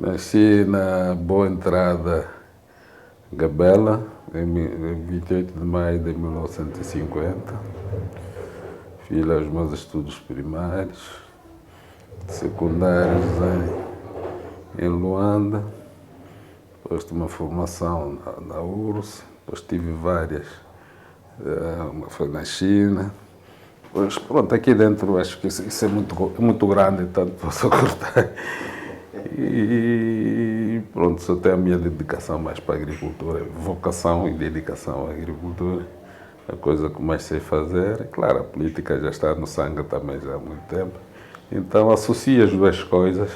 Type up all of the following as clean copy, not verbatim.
Nasci na Boa Entrada, Gabela, em 28 de maio de 1950. Fiz lá os meus estudos primários, secundários em Luanda. Depois tive uma formação na URSS, depois tive várias. Uma foi na China. Pois pronto, aqui dentro acho que isso é muito grande, tanto posso cortar. E pronto, só tenho a minha dedicação mais para a agricultura, vocação e dedicação à agricultura. A coisa que mais sei fazer, é claro, a política já está no sangue também já há muito tempo. Então associo as duas coisas,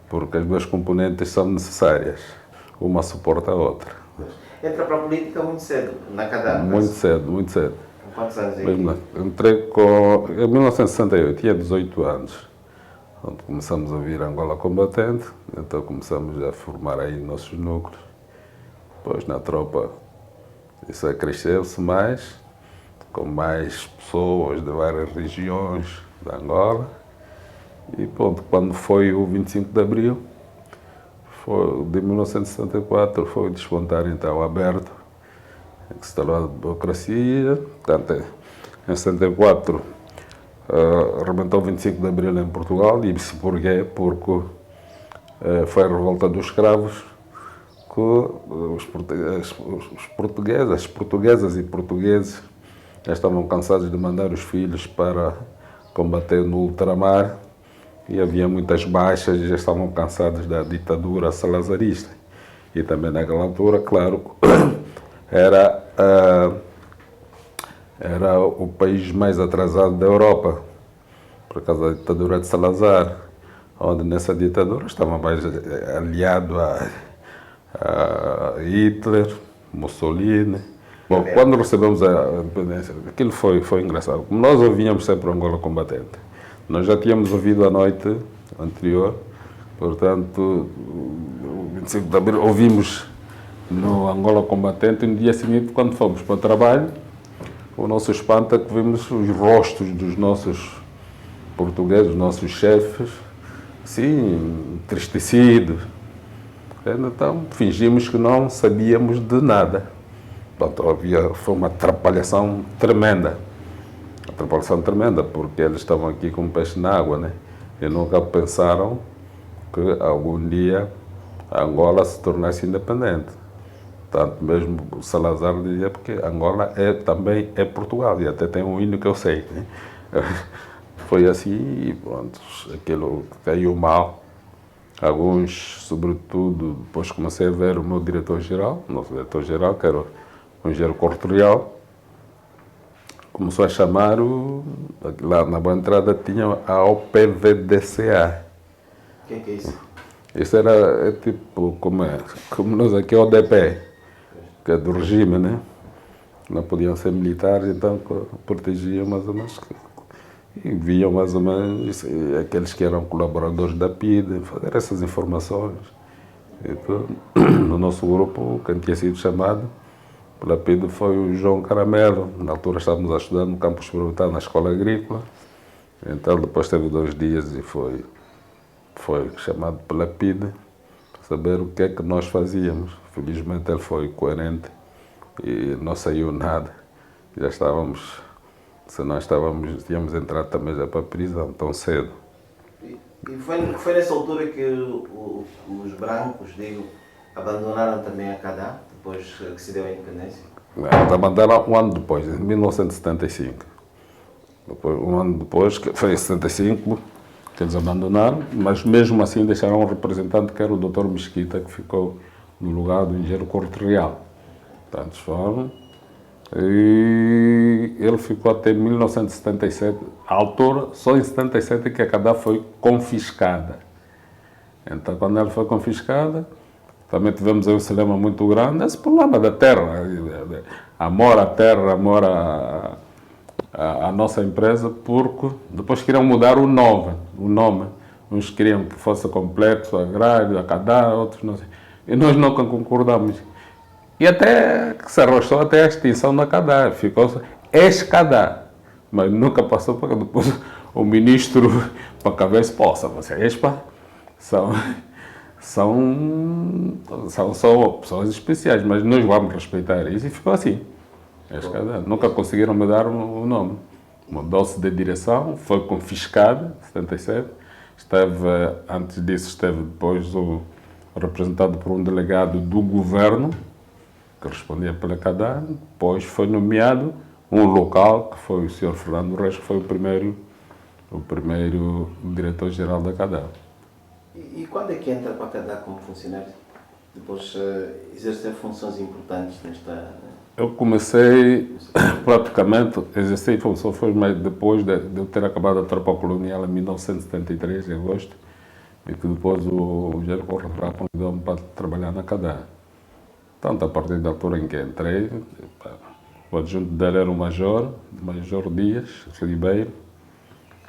porque as duas componentes são necessárias. Uma suporta a outra. Entra para a política muito cedo, na CADA? Muito cedo, muito cedo. Com quantos anos aí? Entrei em 1968, tinha 18 anos. Onde começamos a vir Angola Combatente, então começamos a formar aí nossos núcleos. Depois na tropa isso cresceu-se mais, com mais pessoas de várias regiões de Angola. E pronto, quando foi o 25 de Abril, de 1974, foi despontar então aberto, que se instalou a democracia. Portanto, em 74, arrebentou o 25 de Abril em Portugal, e disse porquê? Porque foi a revolta dos escravos que os portugueses, as portuguesas e portugueses já estavam cansados de mandar os filhos para combater no ultramar, e havia muitas baixas e já estavam cansados da ditadura salazarista. E também naquela altura, claro, era o país mais atrasado da Europa, por causa da ditadura de Salazar, onde nessa ditadura estava mais aliado a Hitler, Mussolini. Bom, quando recebemos a independência, aquilo foi engraçado. Como nós ouvíamos sempre o Angola Combatente, nós já tínhamos ouvido a noite anterior, portanto, o 25 de Abril ouvimos no Angola Combatente, e no dia seguinte, quando fomos para o trabalho, o nosso espanto é que vimos os rostos dos nossos portugueses, dos nossos chefes, assim, entristecidos. Então, fingimos que não sabíamos de nada. Pronto, foi uma atrapalhação tremenda. Porque eles estavam aqui como peixe na água, né? E nunca pensaram que algum dia a Angola se tornasse independente. Tanto mesmo o Salazar dizia, porque Angola também é Portugal, e até tem um hino que eu sei. Né? Foi assim e pronto, aquilo caiu mal. Alguns, sobretudo, depois comecei a ver o meu diretor-geral, nosso diretor-geral, que era o engenheiro Cortorial, começou a chamar, lá na Boa Entrada tinha a OPVDCA. O que é isso? Isso era tipo, como nós aqui, o ODP, que é do regime, né? Não podiam ser militares, então protegiam mais ou menos, e viam mais ou menos aqueles que eram colaboradores da PIDE, fazer essas informações. Então, no nosso grupo, quem tinha sido chamado pela PIDE foi o João Caramelo. Na altura estávamos a estudar no campo experimental na escola agrícola. Então depois teve 2 dias e foi chamado pela PIDE para saber o que é que nós fazíamos. Felizmente ele foi coerente e não saiu nada. Já estávamos, se nós tínhamos entrado também já para a prisão tão cedo. E foi nessa altura que os brancos, abandonaram também a CADA, depois que se deu a independência? Abandonaram um ano depois, em 1975. Um ano depois, que foi em 75, que eles abandonaram, mas mesmo assim deixaram um representante, que era o Dr. Mesquita, que ficou no lugar do engenheiro Cortorial. Tantos foram. E ele ficou até 1977. A altura, só em 77 que a CADA foi confiscada. Então, quando ela foi confiscada, também tivemos aí um dilema muito grande, esse problema da terra, amor à terra, amor à nossa empresa, porque depois queriam mudar o nome. Uns queriam que fosse complexo agrário, a CADA, outros não sei. E nós nunca concordamos. E até que se arrastou até a extinção da CADA, ficou ex-CADA, mas nunca passou para depois o ministro para a cabeça, possa, você é são são pessoas especiais, mas nós vamos respeitar isso e ficou assim. Nunca conseguiram mudar o nome. Mudou-se de direção, foi confiscada, em 77. Antes disso, esteve depois representado por um delegado do governo, que respondia pela CADA. Depois foi nomeado um local, que foi o Sr. Fernando Reis, que foi o primeiro diretor-geral da CADA. E quando é que entra para a CADA como funcionário? Depois exercer funções importantes nesta... Eu comecei praticamente a exercer função, foi mais depois de eu ter acabado a tropa colonial em 1973, em agosto, e que depois o Jair Correia convidou-me para trabalhar na CADA. Tanto a partir da altura em que entrei, o adjunto dele era o Major Dias Ribeiro,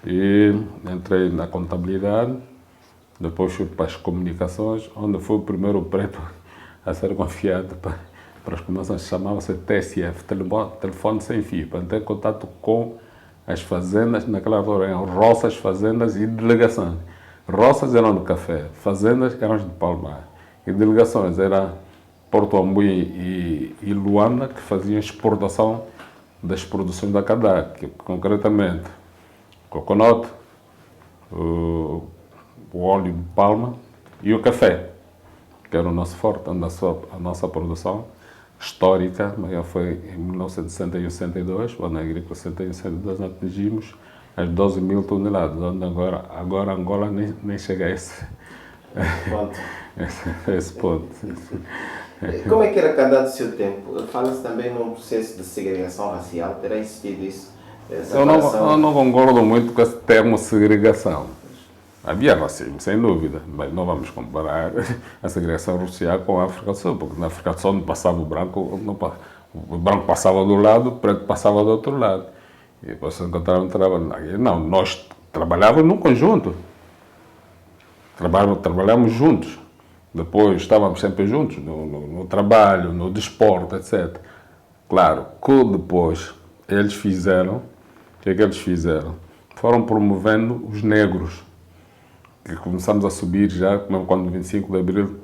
e entrei na contabilidade, depois fui para as comunicações, onde fui o primeiro preto a ser confiado para as comunicações, chamava-se TSF, Telefone Sem Fio, para ter contato com as fazendas, naquela altura eram roças, fazendas e delegações. Roças eram de café, fazendas eram de palmar, e delegações eram Porto Ambuí e Luanda, que faziam exportação das produções da CADA, que concretamente coconut, o óleo de palma e o café, que era o nosso forte, a nossa produção histórica, maior foi em 1961 e 62, quando a agrícola 61 e 62 atingimos as 12 mil toneladas, onde agora Angola nem chega a esse ponto. Como é que era a CADA do seu tempo? Fala-se também num processo de segregação racial, terá existido isso? Eu não concordo muito com esse termo segregação. Havia racismo, sem dúvida, mas não vamos comparar a segregação racial com a África do Sul, porque na África do Sul não passava o branco passava do lado, o preto passava do outro lado. E depois se encontraram trabalho. Não, nós trabalhávamos num conjunto. Trabalhávamos juntos. Depois estávamos sempre juntos, no trabalho, no desporto, etc. Claro, que depois eles fizeram, o que é que eles fizeram? Foram promovendo os negros. Que começamos a subir já, mesmo quando o 25 de Abril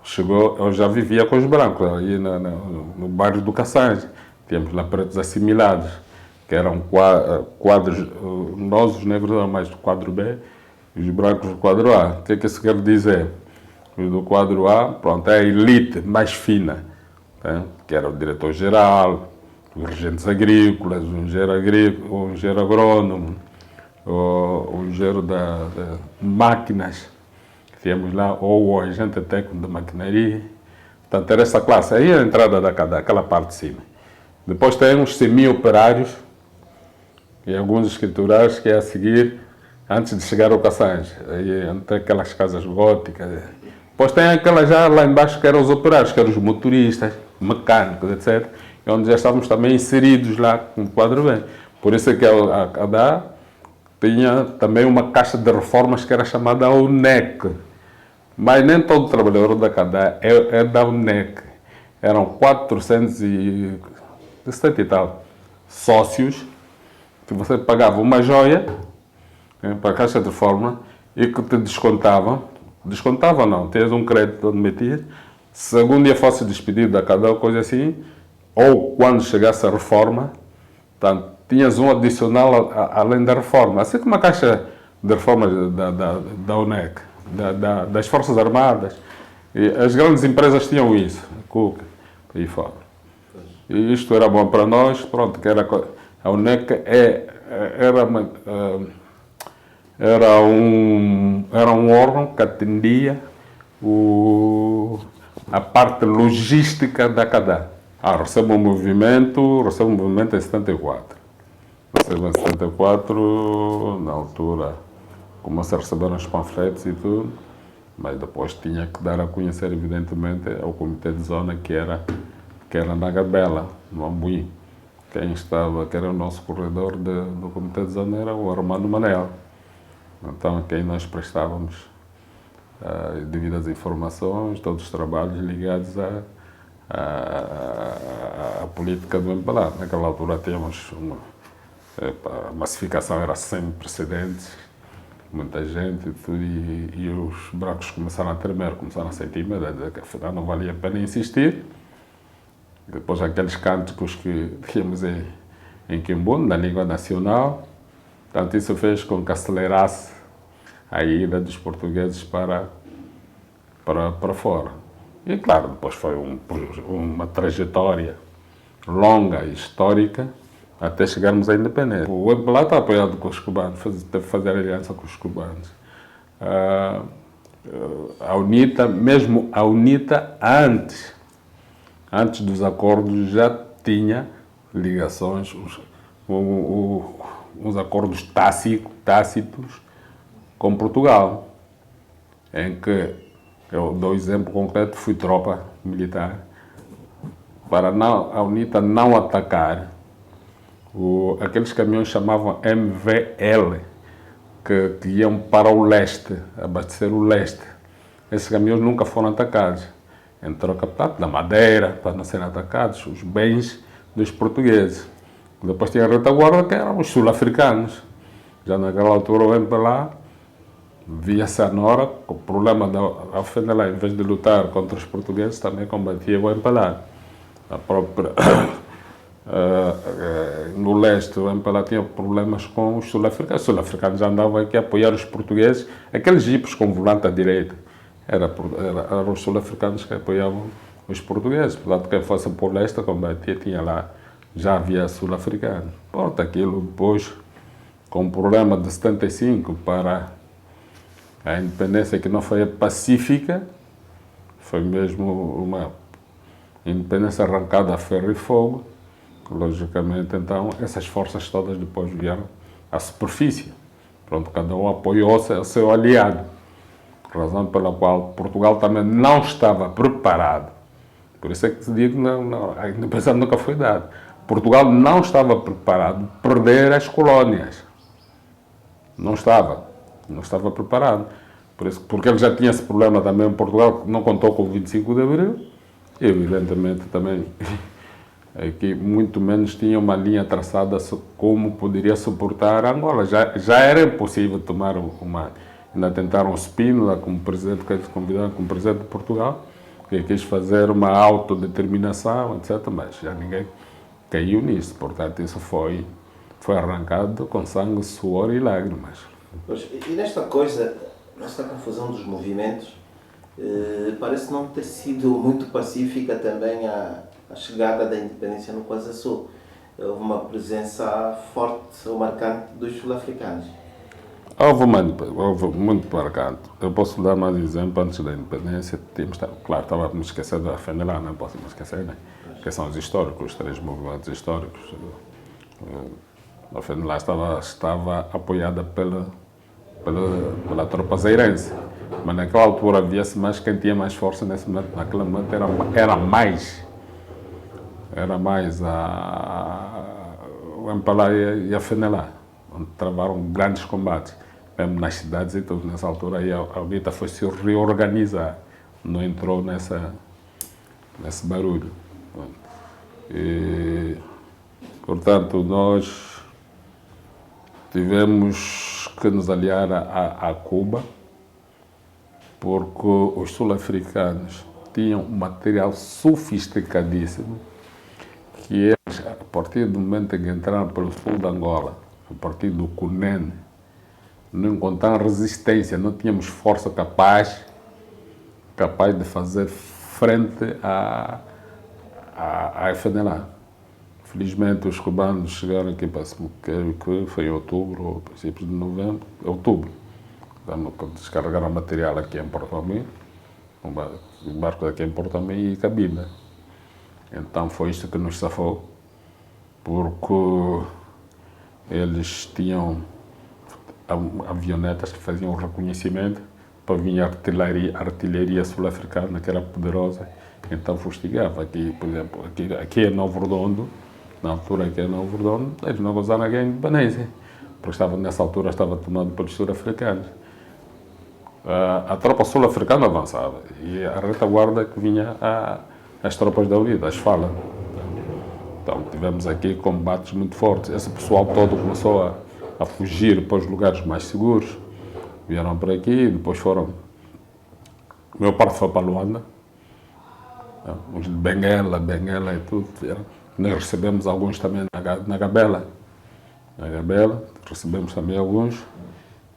chegou, eu já vivia com os brancos, aí no bairro do Cassange. Tínhamos lá pretos assimilados, que eram quadros, nós os negros eram mais do quadro B e os brancos do quadro A. O que é que isso quer dizer? Os do quadro A, pronto, é a elite mais fina, né? Que era o diretor-geral, os regentes agrícolas, o engenheiro agrônomo, o engenheiro de máquinas, que tínhamos lá, ou o agente técnico de maquinaria. Portanto, era essa classe. Aí a entrada daquela parte de cima. Depois tem uns semi-operários e alguns escriturários que é a seguir, antes de chegar ao Cassange. Aí tem aquelas casas góticas. Depois tem aquela já lá embaixo que eram os operários, que eram os motoristas, mecânicos, etc. Onde já estávamos também inseridos lá com o quadro B. Por isso é que a CADA tinha também uma caixa de reformas que era chamada UNEC. Mas nem todo trabalhador da CADA é da UNEC. Eram 470 e tal sócios, que você pagava uma joia, né, para a caixa de reforma e que te descontava não, tens um crédito onde metias, segundo dia fosse despedido da CADA ou coisa assim, ou quando chegasse a reforma, portanto, tinhas um adicional além da reforma, assim como a caixa de reforma da UNEC, das Forças Armadas. E as grandes empresas tinham isso, a Cuca e fora. E isto era bom para nós, pronto, que era a UNEC era um órgão que atendia a parte logística da CADA. Recebe um movimento em 74. Recebe em 74, na altura, começou a receber os panfletos e tudo, mas depois tinha que dar a conhecer, evidentemente, ao Comitê de Zona, que era na Gabela, no Ambuí. Que era o nosso corredor do Comitê de Zona, era o Armando Manel. Então, a quem nós prestávamos devidas informações, todos os trabalhos ligados à política do MPLA. Naquela altura tínhamos a massificação era sem precedentes, muita gente e tudo, e os brancos começaram a tremer, começaram a sentir medo, a dizer que afinal não valia a pena insistir. E depois aqueles cânticos que tínhamos em Kimbundu, na língua nacional, portanto isso fez com que acelerasse a ida dos portugueses para fora. E claro, depois foi uma trajetória longa e histórica até chegarmos à independência. O MPLA está apoiado com os cubanos, teve que fazer aliança com os cubanos. A UNITA, mesmo a UNITA antes dos acordos já tinha ligações, uns acordos tácitos com Portugal, em que, eu dou exemplo concreto, fui tropa militar, para a UNITA não atacar aqueles caminhões chamavam MVL, que iam para o leste, abastecer o leste. Esses caminhões nunca foram atacados. Em troca da madeira, para não serem atacados, os bens dos portugueses. Depois tinha a retaguarda, que eram os sul-africanos. Já naquela altura o MPLA via-se a Nora, o problema da FNLA, em vez de lutar contra os portugueses, também combatia o MPLA. A própria, no leste, o MPLA tinha problemas com os sul-africanos. Os sul-africanos andavam aqui a apoiar os portugueses, aqueles jipes com volante à direita. Eram os sul-africanos que apoiavam os portugueses. Portanto, quem fosse por leste combatia, tinha lá, já havia sul-africanos. Portanto, aquilo depois, com o problema de 75 para a independência, que não foi pacífica, foi mesmo uma independência arrancada a ferro e fogo. Logicamente, então, essas forças todas depois vieram à superfície. Pronto, cada um apoiou o seu aliado. Razão pela qual Portugal também não estava preparado. Por isso é que se diz que a independência nunca foi dada. Portugal não estava preparado para perder as colónias. Não estava preparado. Por isso, porque ele já tinha esse problema também em Portugal, que não contou com o 25 de Abril, e evidentemente também aqui muito menos tinha uma linha traçada como poderia suportar a Angola. Já era impossível tomar uma... Ainda tentaram o Spínola como presidente, que eles convidaram como presidente de Portugal, que quis fazer uma autodeterminação, etc. Mas já ninguém caiu nisso. Portanto, isso foi arrancado com sangue, suor e lágrimas. E nesta coisa, nesta confusão dos movimentos, parece não ter sido muito pacífica também a chegada da independência no Cuasa Sul. Houve uma presença forte ou marcante dos sul-africanos. Houve muito marcante. Eu posso dar mais exemplo. Antes da independência, claro, estava a me esquecer da FNLA, não posso me esquecer, né? Que são os históricos, os três movimentos históricos. A FNLA estava apoiada pela tropa zairense, mas naquela altura havia-se mais quem tinha mais força nesse momento. Naquele momento era mais o MPLA e a FNLA, onde travaram grandes combates, mesmo nas cidades e tudo. Nessa altura aí a UNITA foi se reorganizar, não entrou nesse barulho. E, portanto, nós tivemos que nos aliar a Cuba, porque os sul-africanos tinham um material sofisticadíssimo, que eles, a partir do momento em que entraram pelo sul de Angola, a partir do Cunene, não encontraram resistência, não tínhamos força capaz de fazer frente à FNLA. Felizmente os cubanos chegaram aqui, que foi em outubro, ou princípios de novembro, outubro. Descarregaram material aqui em Porto Alegre, um barco aqui em Porto Alegre e Cabinda. Então foi isto que nos safou, porque eles tinham avionetas que faziam o reconhecimento para vir a artilharia sul-africana, que era poderosa, então fustigava. Aqui, por exemplo, aqui em Novo Redondo, na altura aqui em Novo Redondo, eles não gozaram a independência, porque nessa altura estava tomado pelos sul-africanos. A tropa sul-africana avançava e a retaguarda que vinha as tropas da UNITA, as FALA. Então tivemos aqui combates muito fortes. Esse pessoal todo começou a fugir para os lugares mais seguros. Vieram para aqui, depois foram. A maior parte foi para Luanda. Uns de Benguela e tudo. Vieram. Nós recebemos alguns também na Gabela. Na Gabela, recebemos também alguns.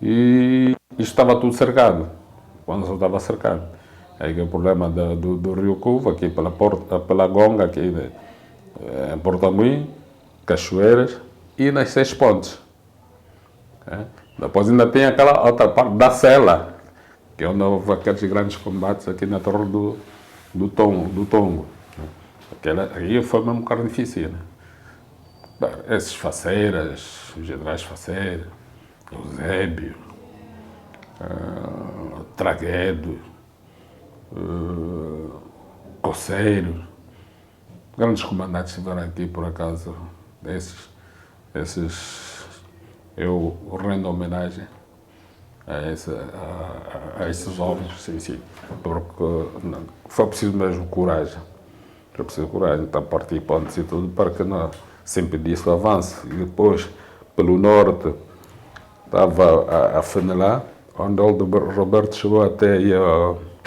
E isto estava tudo cercado. Quando só estava cercado. Aí que é o problema do Rio Cuva, aqui pela Gonga, aqui em Porto Aguim, Cachoeiras e nas 6 pontes. Depois ainda tem aquela outra parte da Sela, que é onde houve aqueles grandes combates aqui na Torre do Tongo. Aí foi mesmo carnificina. Esses Faceiras, os generais Faceiras, Eusébio, Traguedo, Coceiro, grandes comandantes estiveram aqui por acaso. Esses eu rendo homenagem a esses homens, sim, porque foi preciso mesmo coragem. Foi preciso coragem, então participantes e tudo para que não se impedisse o avanço. E depois, pelo norte, estava a Fenelá, onde o Roberto chegou até aí,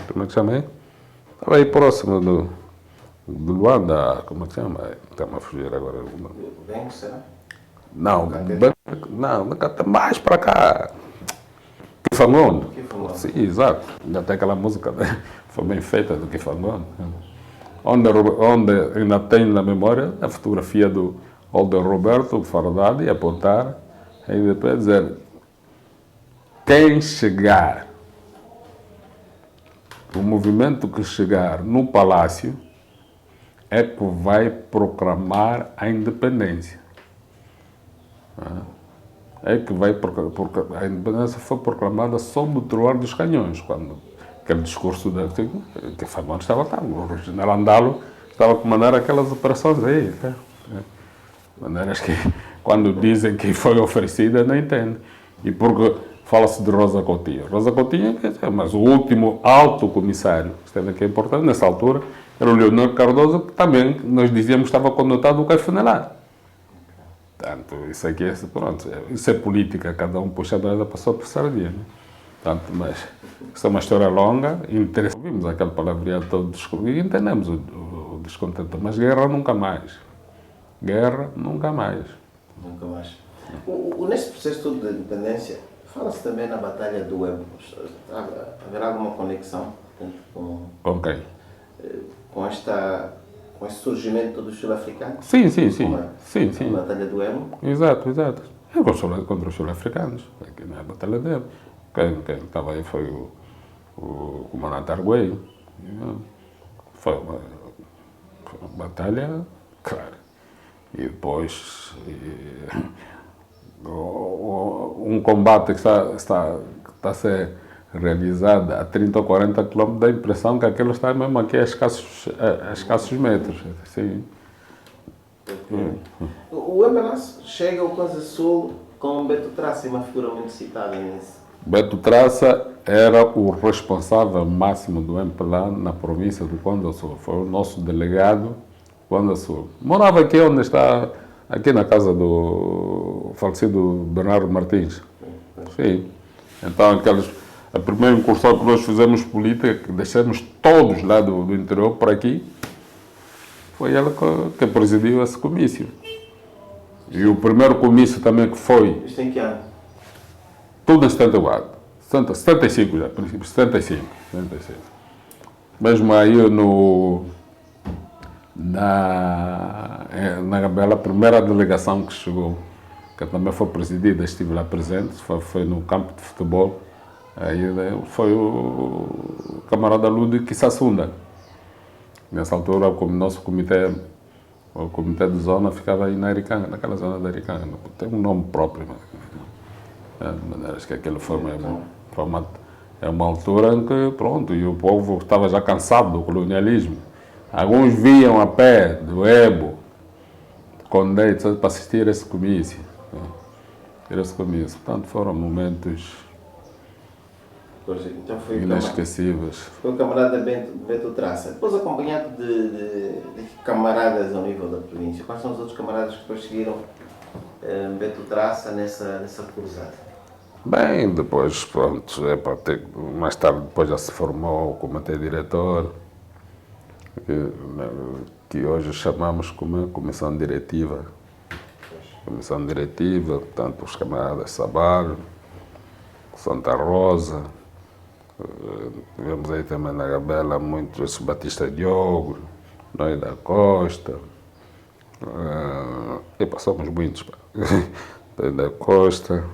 como é que chama aí? Estava aí próximo do Luanda, como é que chama? Está-me a fugir agora. Bem, será? Não, mais para cá. Kifangondo. Sim, exato. Até aquela música foi bem feita do Kifangondo. Onde ainda tenho na memória a fotografia do Aldo Roberto fardado e apontar, e depois dizer: quem chegar, o movimento que chegar no palácio é que vai proclamar a independência. É que vai, porque a independência foi proclamada sob o troar dos canhões, quando aquele discurso que Fagão estava lá, o general Andalo estava a comandar aquelas operações aí. De maneiras que, quando dizem que foi oferecida, não entende. E porque fala-se de Rosa Coutinho. Rosa Coutinho, mas o último alto comissário, que esteve aqui é importante, nessa altura, era o Leonor Cardoso, que também nós dizíamos que estava conotado o Caifanelar. Portanto, isso aqui pronto, isso é política, cada um puxa a brasa para a sua sardinha. Portanto, mas isso é uma história longa e interessante. Ouvimos aquele palavreado todo e entendemos o descontento, mas guerra nunca mais. Guerra nunca mais. Nunca mais. Nesse processo todo de independência, fala-se também na Batalha do Ebro. Haverá alguma conexão Com quem? Com esse surgimento dos sul-africanos? Sim. A Batalha do Ebro? Exato. É contra os sul-africanos. Aqui na Batalha do Ebro. Quem estava aí foi o comandante Arguello. Foi uma batalha, claro. E depois um combate que está a ser realizado a 30 ou 40 quilômetros, dá a impressão que aquilo está mesmo aqui a escassos metros. Sim. O MPLA chega ao Kwanza Sul com Beto Traça, uma figura muito citada nisso. Beto Traça era o responsável máximo do MPLA na província do Kwanza Sul. Foi o nosso delegado Kwanza Sul. Morava aqui onde está, aqui na casa do falecido Bernardo Martins. Sim. Então, a primeira incursão que nós fizemos política, que deixamos todos lá do interior por aqui, foi ela que presidiu esse comício. E o primeiro comício também que foi... Isto em que ano? Tudo em 74. 75 já, princípio, 75. Mesmo aí na Gabela, a primeira delegação que chegou, que também foi presidida, estive lá presente, foi no campo de futebol. Aí foi o camarada Ludwig Sassunda. Nessa altura, o nosso comitê de zona ficava aí na Aricanga, naquela zona da Aricanga. Tem um nome próprio. De maneiras que aquilo foi uma altura em que, pronto, e o povo estava já cansado do colonialismo. Alguns vinham a pé do Ebo, Condé, para assistir a esse comício. Portanto, foram momentos então inesquecíveis. Foi o camarada Beto Traça. Depois acompanhado de camaradas ao nível da província. Quais são os outros camaradas que depois seguiram Beto Traça nessa cruzada? Bem, depois, pronto, mais tarde depois já se formou como até diretor, que, que hoje chamamos como comissão diretiva. Comissão diretiva, portanto, os camaradas Sabalo, Santa Rosa, tivemos aí também na Gabela muito esse Batista Diogo, Noé da Costa, e passamos muitos, Noé da Costa,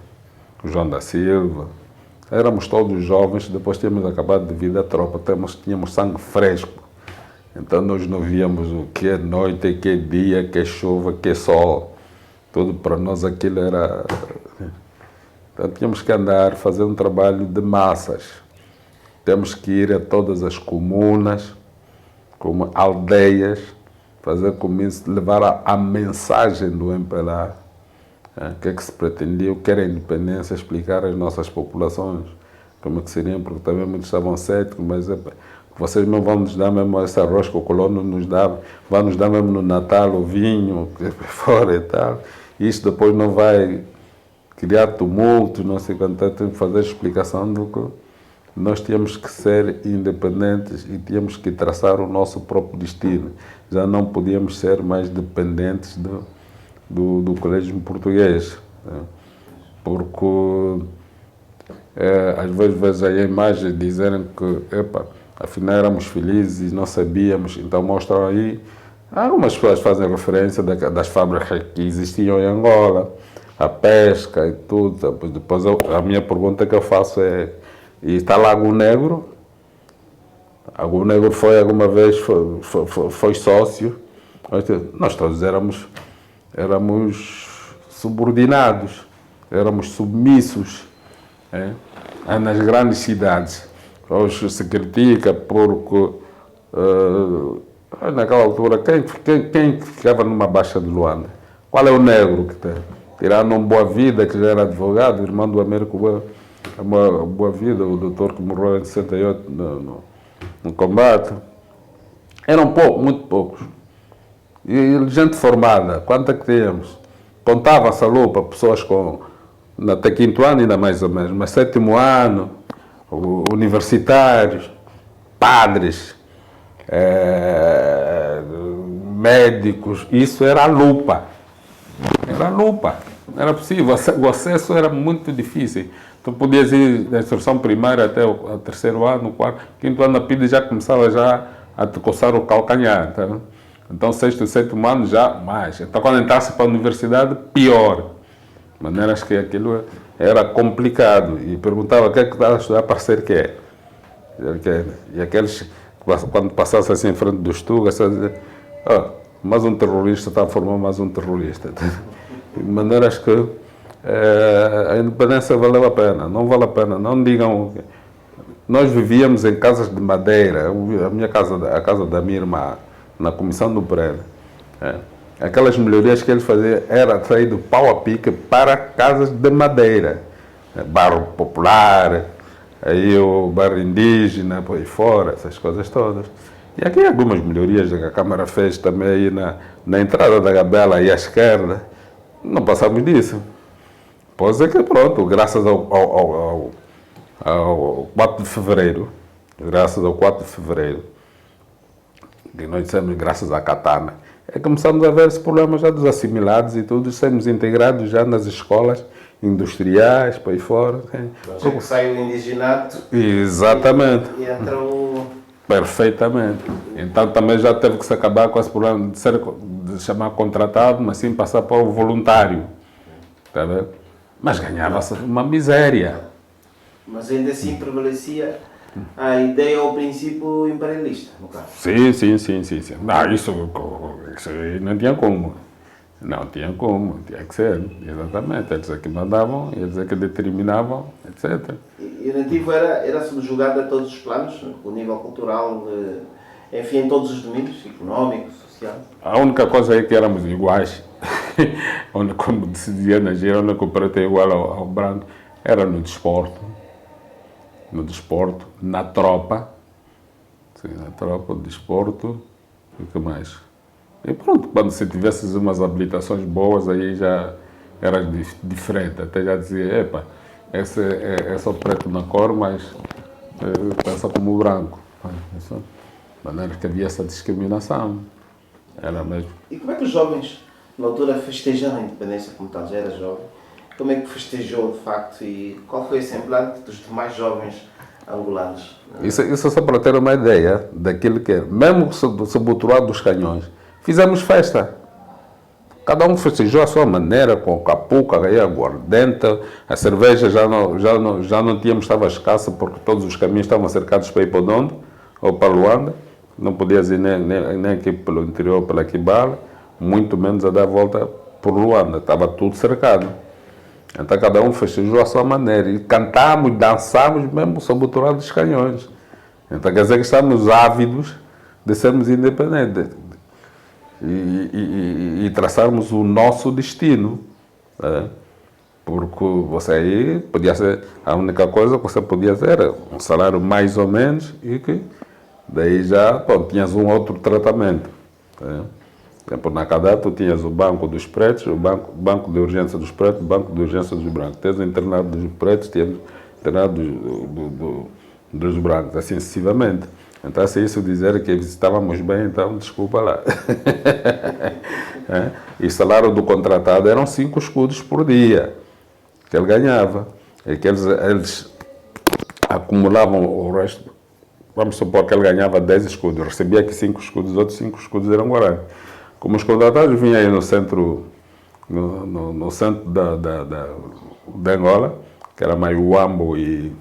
João da Silva. Éramos todos jovens, depois tínhamos acabado de vir da tropa, tínhamos sangue fresco. Então nós não víamos o que é noite, o que é dia, o que é chuva, o que é sol. Tudo para nós aquilo era... Então tínhamos que andar, fazer um trabalho de massas. Temos que ir a todas as comunas, como aldeias, fazer com isso, levar a mensagem do MPLA. O que é que se pretendia, o que era a independência, explicar às nossas populações como é que seriam, porque também muitos estavam céticos, mas vocês não vão nos dar mesmo esse arroz que o colono nos dá, vai nos dar mesmo no Natal o vinho, fora e tal. Isto depois não vai criar tumulto, não sei quanto, tem que fazer explicação do que nós tínhamos que ser independentes e tínhamos que traçar o nosso próprio destino. Já não podíamos ser mais dependentes do colégio português, né? Porque às vezes aí a imagem dizerem que afinal éramos felizes e não sabíamos, então mostram aí, algumas pessoas fazem referência das fábricas que existiam em Angola, a pesca e tudo. Depois a minha pergunta que eu faço é, e está Lago Negro? Lago Negro foi alguma vez, foi sócio? Nós todos éramos subordinados, éramos submissos, nas grandes cidades. Hoje se critica porque naquela altura quem ficava numa Baixa de Luanda? Qual é o negro que tem? Tirando um Boa Vida, que já era advogado, irmão do Américo Boa Vida, o doutor que morreu em 68 no combate. Eram muito poucos. E gente formada, quanta que tínhamos? Contava-se a lupa, pessoas até quinto ano ainda mais ou menos, mas sétimo ano, universitários, padres, médicos, isso era a lupa. Era a lupa. Não era possível, o acesso era muito difícil. Tu podias ir da instrução primária até o terceiro ano, o quarto, quinto ano a PIDE já começava a te coçar o calcanhar. Tá? Então, sexto e sétimo ano já mais. Então, quando entrasse para a universidade, pior. De maneiras que aquilo era complicado. E perguntava o que é que estava a estudar para ser que é. E aqueles, quando passasse assim em frente do estudo, mais um terrorista está a formar mais um terrorista. De maneiras que a independência valeu a pena. Não vale a pena. Não digam... Nós vivíamos em casas de madeira. A minha casa, a casa da minha irmã, na Comissão do Prédio. Aquelas melhorias que eles faziam era traído pau a pique para casas de madeira. Bairro popular, aí o bairro indígena, por aí fora, essas coisas todas. E aqui algumas melhorias que a Câmara fez também aí na entrada da Gabela e à esquerda. Não passamos disso. Pois é que pronto, graças ao 4 de fevereiro, que nós dissemos graças à Katana, começamos a ver esse problema já dos assimilados e tudo, sermos integrados já nas escolas industriais, para aí fora. Já que sai o indigenato. Exatamente. E entra o... Perfeitamente. Então também já teve que se acabar com esse problema de chamar contratado, mas sim passar para o voluntário. Está vendo? Mas ganhava-se uma miséria. Mas ainda assim prevalecia a ideia ou o princípio imperialista, no caso. Sim. Não, isso aí não tinha como. Não tinha como, tinha que ser, exatamente. Eles é que mandavam, eles é que determinavam, etc. E o nativo era subjugado a todos os planos, o nível cultural, enfim, em todos os domínios, económico, social. A única coisa é que éramos iguais, como decidia na gira, a única coisa igual ao branco, era no desporto, na tropa, sim, na tropa, desporto, e o que mais? E pronto, quando se tivesse umas habilitações boas, aí já era diferente. Até já dizia, esse é só preto na cor, mas pensa como branco. Isso. De maneira que havia essa discriminação. Era mesmo. E como é que os jovens, na altura, festejaram a independência como tal? Já era jovem. Como é que festejou, de facto, e qual foi o semblante dos demais jovens angolanos? Isso é só para ter uma ideia daquilo que é. Mesmo sob o troado dos canhões, fizemos festa. Cada um festejou à sua maneira, com capuca, a aguardente, a cerveja já não tínhamos, estava escassa porque todos os caminhos estavam cercados para ir para Dondo ou para Luanda. Não podias ir nem aqui pelo interior, pela Kibale, muito menos a dar a volta por Luanda. Estava tudo cercado. Então cada um festejou à sua maneira. E cantámos, dançámos mesmo sob o troado dos canhões. Então quer dizer que estamos ávidos de sermos independentes. E traçarmos o nosso destino. Né? Porque você aí podia ser, a única coisa que você podia ter era um salário mais ou menos e que daí já tinhas um outro tratamento. Né? Na Cadá tu tinhas o banco dos pretos, o banco de urgência dos pretos, o banco de urgência dos brancos. Tens o internado dos pretos, tens o internado dos brancos, assim sucessivamente. Então, se isso dizer que visitávamos bem, então, desculpa lá. E o salário do contratado eram 5 escudos por dia que ele ganhava. E que eles acumulavam o resto. Vamos supor que ele ganhava 10 escudos, recebia aqui 5 escudos, os outros 5 escudos eram guarani. Como os contratados vinham aí no centro, no centro da Angola, que era mais Uambo e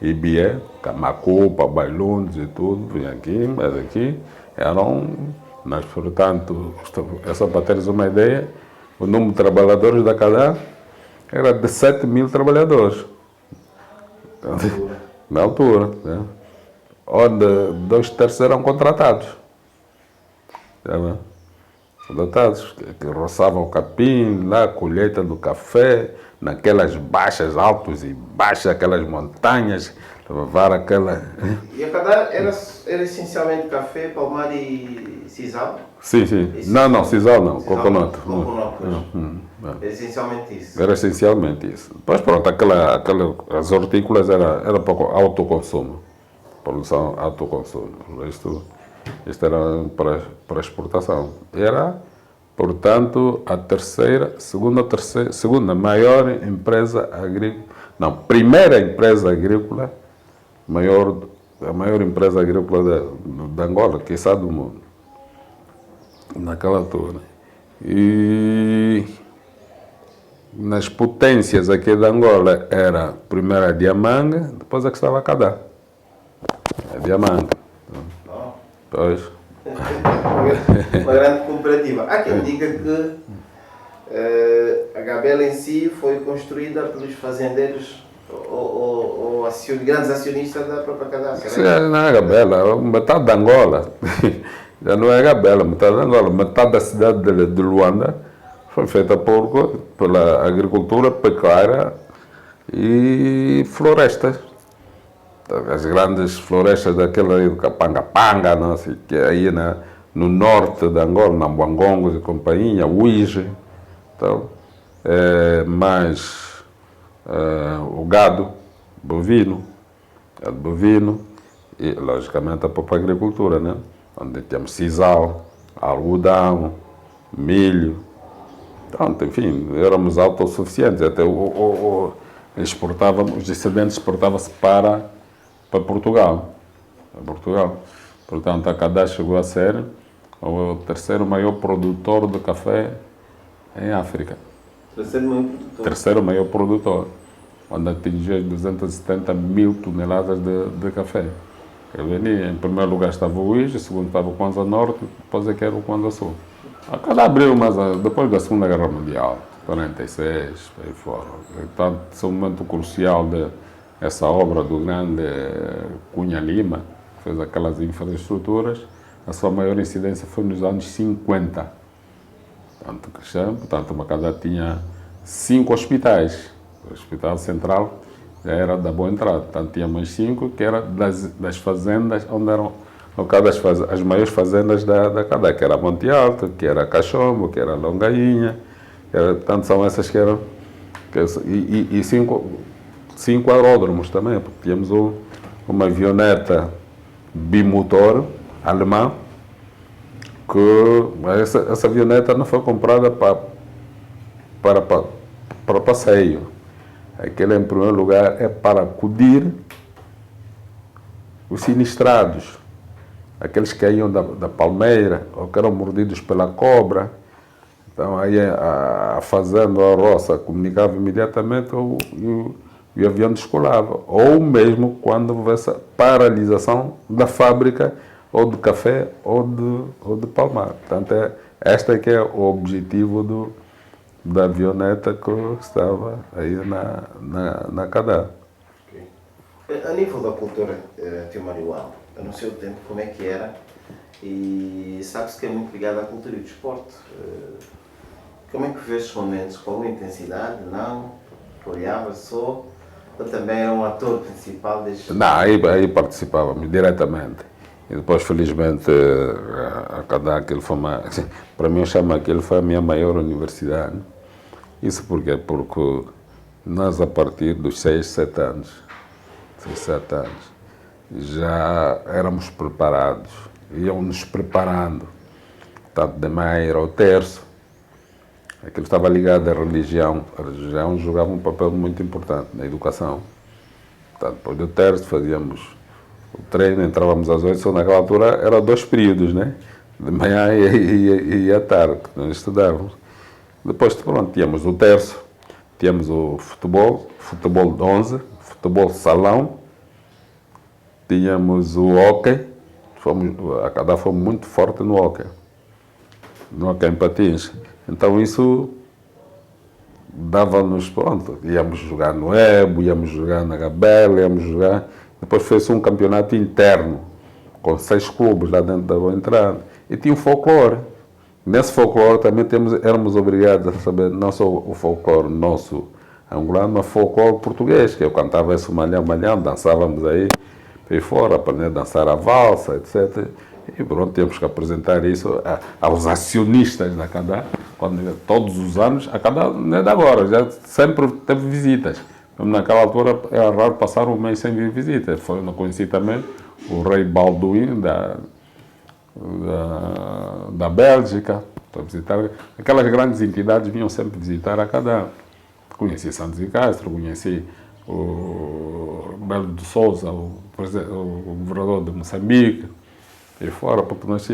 Bié, Camacupa, Bailundes e tudo, vinha aqui, mas aqui eram, mas portanto, é só para teres uma ideia, o número de trabalhadores da Cadá era de 7 mil trabalhadores. Na altura, né? Onde 2/3 eram contratados. Contratados, que roçavam o capim, lá, a colheita do café, naquelas baixas, altos e baixas, aquelas montanhas, levar aquela... E a Cadá era essencialmente café, palmar e sisal? Sim. Não, sisal não, coconut. Era essencialmente isso. Era essencialmente isso. Depois, pronto, as hortícolas era para autoconsumo, produção autoconsumo. Isto era para exportação. Era, portanto, segunda maior empresa agrícola, não, primeira empresa agrícola, a maior empresa agrícola da Angola, quiçá do mundo, naquela altura. E nas potências aqui da Angola era primeiro a Diamanga, depois a que estava a Cadá. A Diamanga. Pois. Uma grande cooperativa. Há quem diga que a Gabela em si foi construída pelos fazendeiros ou grandes acionistas da própria Cadá. Sim, não é Gabela, metade da Angola. Já não é Gabela, metade da Angola. Metade da cidade de Luanda foi feita pela agricultura, pecuária e florestas. As grandes florestas daquela aí do Capanga-Panga, não sei, que é aí no norte da Angola, na Nambuangongos e companhia, Uige. Então, mais o gado bovino e, logicamente, a própria agricultura, né? Onde temos sisal, algodão, milho. Então, enfim, éramos autossuficientes. Até exportávamos, os excedentes exportavam-se para Portugal. Portanto, a Cadá chegou a ser o terceiro maior produtor de café em África. Terceiro maior produtor, onde atingiu 270 mil toneladas de café. Em primeiro lugar estava o Uíge, em segundo estava o Kwanza Norte, depois é que era o Kwanza Sul. A Cadá abriu, mas depois da Segunda Guerra Mundial, 46, aí fora. Portanto, esse é um momento crucial essa obra do grande Cunha Lima, que fez aquelas infraestruturas, a sua maior incidência foi nos anos 50. Portanto, a Cadá tinha 5 hospitais. O Hospital Central já era da Boa Entrada. Portanto, tinha mais 5, que era das fazendas, onde eram as maiores fazendas da Cadá, que era Monte Alto, que era Cachombo, que era Longainha. Portanto, são essas que eram... E 5 5 aeródromos também, porque tínhamos uma avioneta bimotor alemã, que essa avioneta não foi comprada para passeio. Aquele, em primeiro lugar, é para acudir os sinistrados, aqueles que caíam da palmeira ou que eram mordidos pela cobra. Então, aí a fazenda ou a roça comunicava imediatamente e o avião descolava. Ou mesmo quando houvesse paralisação da fábrica ou de café ou de palmar. Portanto, este é que é o objetivo da avioneta que estava aí na cadeia. Okay. A nível da cultura, tio Mariuel, no seu tempo, como é que era? E sabe-se que é muito ligado à cultura e ao desporto. Como é que vê esses momentos? Com alguma intensidade? Não? Olhava só? Ou também era um ator principal deste... Não, aí participávamos diretamente. E depois, felizmente, a Cadá, para mim, eu chamo aquilo, foi a minha maior universidade. Isso porquê? Porque nós, a partir dos 6, 7 anos, já éramos preparados, iam nos preparando. Portanto, de manhã era o terço. Aquilo estava ligado à religião. A religião jogava um papel muito importante na educação. Portanto, depois do terço fazíamos o treino, entrávamos às 8, só naquela altura era 2 períodos, né? De manhã e à tarde, que nós estudávamos. Depois, pronto, tínhamos o terço, tínhamos o futebol de 11, futebol de salão, tínhamos o hóquei, a Cadá foi muito forte no hóquei em patins. Então isso dava-nos, pronto, íamos jogar no Ebo, íamos jogar na Gabela, íamos jogar. Depois fez-se um campeonato interno, com 6 clubes lá dentro da Boa Entrada. E tinha o folclore. Nesse folclore também éramos obrigados a saber não só o folclore nosso angolano, mas o folclore português, que eu cantava esse malhão, dançávamos aí fora, aprender a dançar a valsa, etc. E pronto, temos que apresentar isso aos acionistas da Cadá, todos os anos. A Cadá não é de agora, já sempre teve visitas. Naquela altura era raro passar um mês sem vir visitas. Eu conheci também o rei Balduíno da Bélgica, para visitar. Aquelas grandes entidades vinham sempre visitar a Cadá. Conheci Santos e Castro, conheci o Belo de Souza, o governador de Moçambique, e fora, porque nós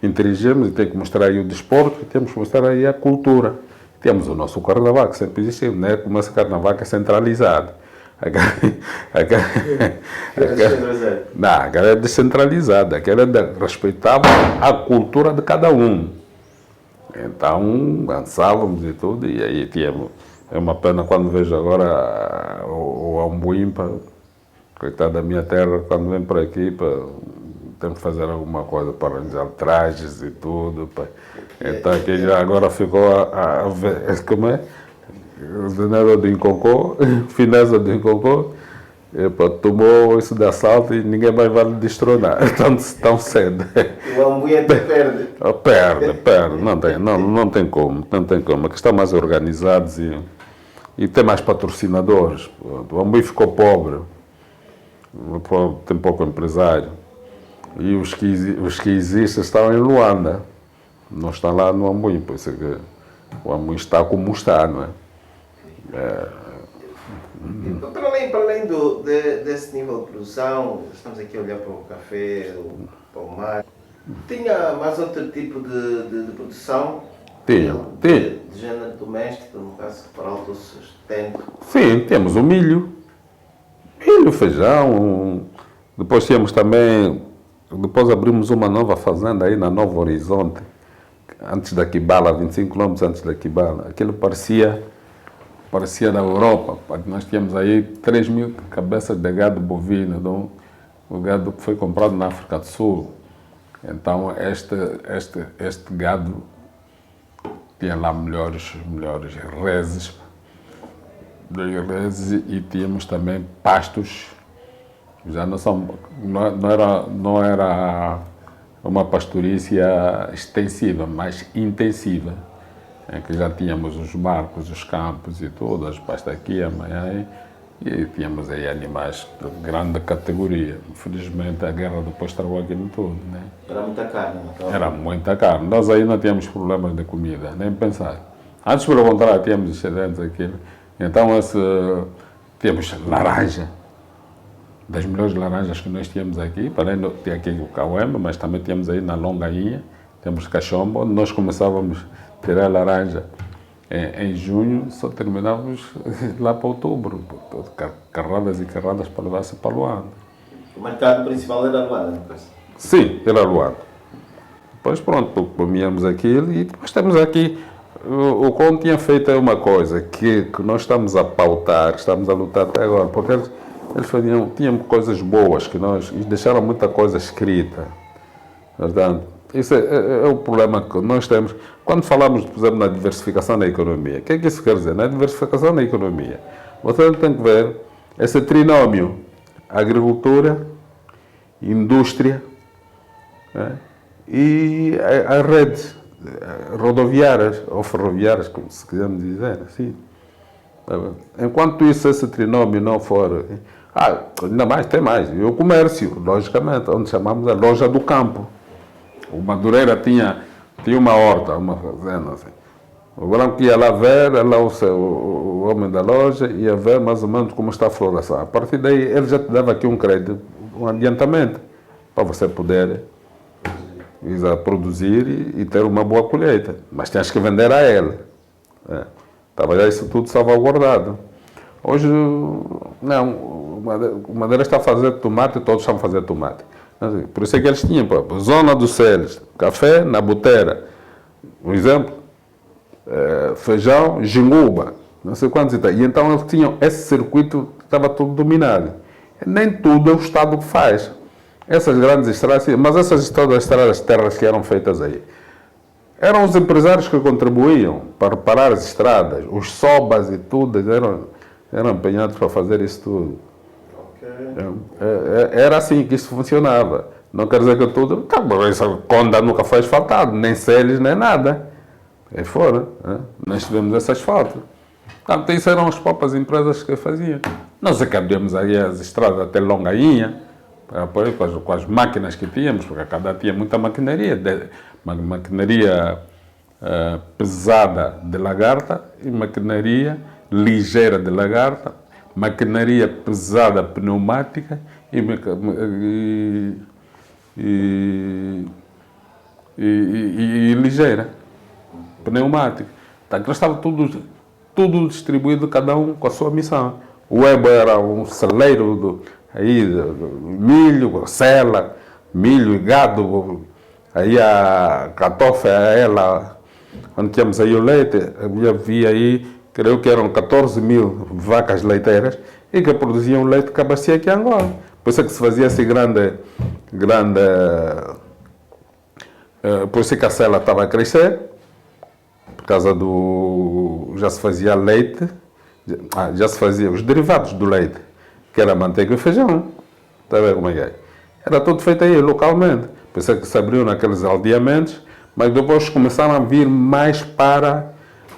interagimos e temos que mostrar aí o desporto e temos que mostrar aí a cultura. Temos o nosso carnaval, que sempre existiu, né? Como esse carnaval que é centralizado. Não, aquela é descentralizada, aquela respeitava a cultura de cada um. Então, dançávamos e tudo, e aí tínhamos. É uma pena quando vejo agora o Ambuímpa, coitado da minha terra, quando vem por aqui, temos que fazer alguma coisa para arranjar trajes e tudo. Então aqui já agora ficou a ver, como é? O dinheiro do Incocô, fineza do Incocô, tomou isso de assalto e ninguém mais vai lhe destronar tão cedo. O Ambuímpa perde. Perde, não tem como. Aqui estão mais organizados e tem mais patrocinadores. O Ambuí ficou pobre, tem pouco empresário. E os que existem estão em Luanda, não estão lá no Ambuí, por isso é que o Ambuí está como está, não é? Então, para além desse nível de produção, estamos aqui a olhar para o café, para o mar, tinha mais outro tipo de produção? Tinha. De género doméstico, no caso, para autossustento? Sim, temos o milho, feijão, depois tínhamos também, depois abrimos uma nova fazenda aí na Novo Horizonte, antes da Quibala, 25 km antes da Quibala. Aquilo parecia da Europa. Nós tínhamos aí 3.000 cabeças de gado bovino, então, o gado que foi comprado na África do Sul. Então, este gado tinha lá melhores reses, e tínhamos também pastos. Já não era uma pastorícia extensiva, mas intensiva, em que já tínhamos os barcos, os campos e tudo, as pastas aqui, amanhã, E tínhamos aí animais de grande categoria. Infelizmente, a guerra depois estragou aquilo tudo, né? Era muita carne, não? Era muita carne. Nós aí não tínhamos problemas de comida, nem pensar. Antes, pelo contrário, tínhamos excedentes aquilo. Então, tínhamos laranja. Das melhores laranjas que nós tínhamos aqui, para não ter aqui o Cauembe, mas também tínhamos aí na Longainha, temos Cachombo, onde nós começávamos a tirar a laranja em junho, só terminávamos lá para outubro. Carradas e carradas para levar-se para Luanda. O mercado principal era Luanda, não parece? Sim, era Luanda. Depois, pronto, comíamos aquilo e depois temos aqui. O Conde tinha feito uma coisa que nós estamos a pautar, estamos a lutar até agora, porque eles tinham coisas boas, que nós deixaram muita coisa escrita. Portanto, isso é o problema que nós temos. Quando falamos, por exemplo, na diversificação da economia, o que é que isso quer dizer? Na diversificação da economia, você tem que ver esse trinômio: agricultura, indústria, né? E a rede rodoviárias ou ferroviárias, como se quisermos dizer, assim. Enquanto esse trinômio não for... ainda mais, tem mais. E o comércio, logicamente, onde chamamos a loja do campo. O Madureira tinha uma horta, uma fazenda, assim. O branco ia lá ver, o homem da loja ia ver mais ou menos como está a floração. A partir daí, ele já te dava aqui um crédito, um adiantamento, para você poder produzir e ter uma boa colheita. Mas tens que vender a ele. Estava já isso tudo salvaguardado. Hoje, não, o Madeira está a fazer tomate, todos estão a fazer tomate. Por isso é que eles tinham, zona dos Celes, café na Boteira, um exemplo, feijão, jinguba, não sei quantos e tal. E então eles tinham esse circuito, estava tudo dominado. Nem tudo é o Estado que faz. Essas grandes estradas, mas todas as estradas de terras que eram feitas aí, eram os empresários que contribuíam para parar as estradas, os sobas e tudo, eram empenhados para fazer isso tudo. Era assim que isso funcionava. Não quer dizer que tudo... Essa Conda nunca foi asfaltado, nem Celes, nem nada. Aí fora, nós tivemos esse asfalto. Portanto, isso eram as próprias empresas que faziam. Nós acabamos aí as estradas até Longainha, com as máquinas que tínhamos, porque cada tinha muita maquinaria, maquinaria pesada de lagarta e maquinaria ligeira de lagarta, maquinaria pesada pneumática e ligeira pneumática. Então, estava tudo distribuído, cada um com a sua missão. O Ebo era um celeiro aí, milho, sela, milho e gado. Aí a Catofa, ela, onde tínhamos aí o leite, havia aí, creio que eram 14 mil vacas leiteiras e que produziam leite que abastecia aqui em Angola. Por isso é que se fazia esse por isso que a sela estava a crescer, por causa já se fazia leite, já se fazia os derivados do leite, que era manteiga e feijão. Está a ver como é que é? Era tudo feito aí, localmente. Por isso é que se abriu naqueles aldeamentos, mas depois começaram a vir mais para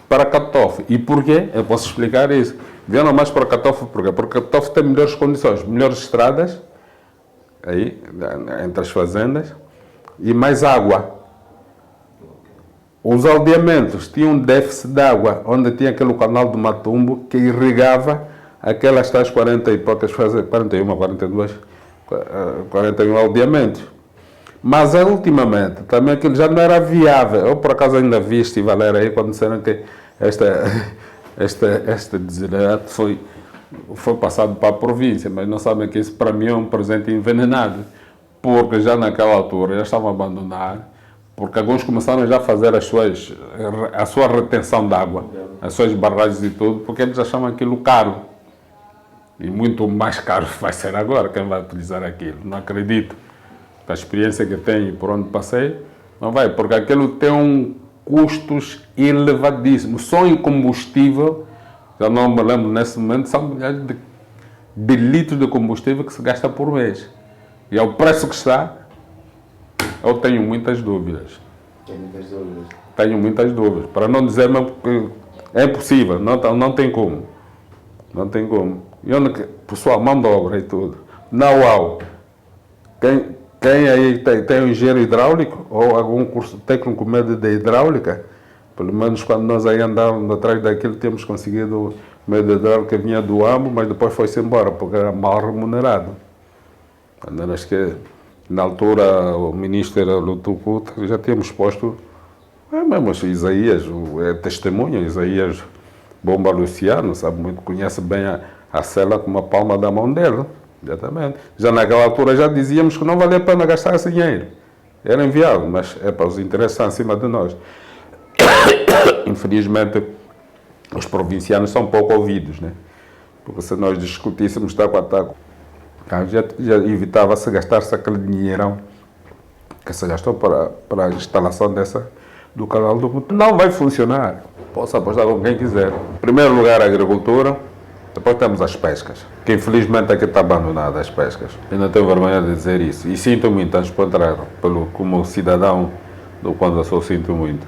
Catofa. E porquê? Eu posso explicar isso. Vieram mais para Catofa, porquê? Porque Catofa tem melhores condições, melhores estradas, aí, entre as fazendas, e mais água. Os aldeamentos tinham um déficit de água, onde tinha aquele canal do Matumbo que irrigava aquelas tais 40 e poucas fazendas, 41, 42, 41 aldeamentos. Mas ultimamente também aquilo já não era viável. Eu por acaso ainda vi, estive a ler aí quando disseram que este desiderato foi passado para a província, mas não sabem que isso para mim é um presente envenenado, porque já naquela altura já estavam a abandonar, porque alguns começaram já a fazer a sua retenção de água, as suas barragens e tudo, porque eles já chamam aquilo caro. E muito mais caro vai ser agora quem vai utilizar aquilo. Não acredito. A experiência que tenho e por onde passei, não vai, porque aquilo tem custos elevadíssimos. Só em combustível, já não me lembro nesse momento, são milhares de litros de combustível que se gasta por mês. E ao preço que está, eu tenho muitas dúvidas. Tenho muitas dúvidas. Para não dizer mesmo que é impossível, não tem como. Não tem como. E onde que, pessoal, mão de obra e tudo. Know-how. Quem aí tem um engenheiro hidráulico ou algum curso técnico médio de hidráulica, pelo menos quando nós aí andávamos atrás daquilo, temos conseguido o médio de hidráulica vinha do AMO, mas depois foi-se embora, porque era mal remunerado. Acho que na altura o ministro era Lutucuta, já tínhamos posto, mesmo Isaías, é testemunho, Isaías Bomba Luciano, sabe muito, conhece bem a cela com uma palma da mão dele. Exatamente. Já naquela altura já dizíamos que não valia a pena gastar esse dinheiro. Era inviável, mas é para os interesses acima de nós. Infelizmente, os provincianos são pouco ouvidos, né? Porque se nós discutíssemos taco a taco, já evitava-se gastar-se aquele dinheirão que se gastou para a instalação do canal do Mundo. Não vai funcionar. Posso apostar com quem quiser. Em primeiro lugar, a agricultura. Depois temos as pescas, que infelizmente aqui está abandonada as pescas. Ainda tenho vergonha de dizer isso. E sinto muito, antes de entrar, como cidadão do quando eu sou, sinto muito.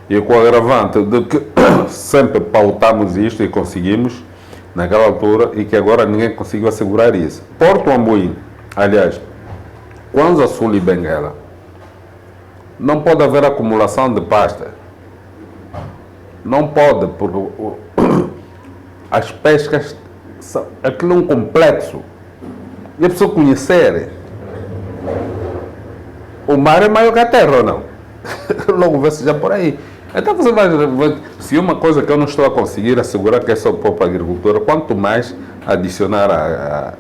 E com o agravante de que sempre pautamos isto e conseguimos, naquela altura, e que agora ninguém conseguiu assegurar isso. Porto Ambuim, aliás, Kwanza Sul e Benguela, não pode haver acumulação de pasta. Não pode, porque as pescas, aquilo é um complexo. E a pessoa conhecer. O mar é maior que a terra ou não? Logo vê-se já por aí. Então você vai. Se uma coisa que eu não estou a conseguir assegurar que é só para a agricultura, quanto mais adicionar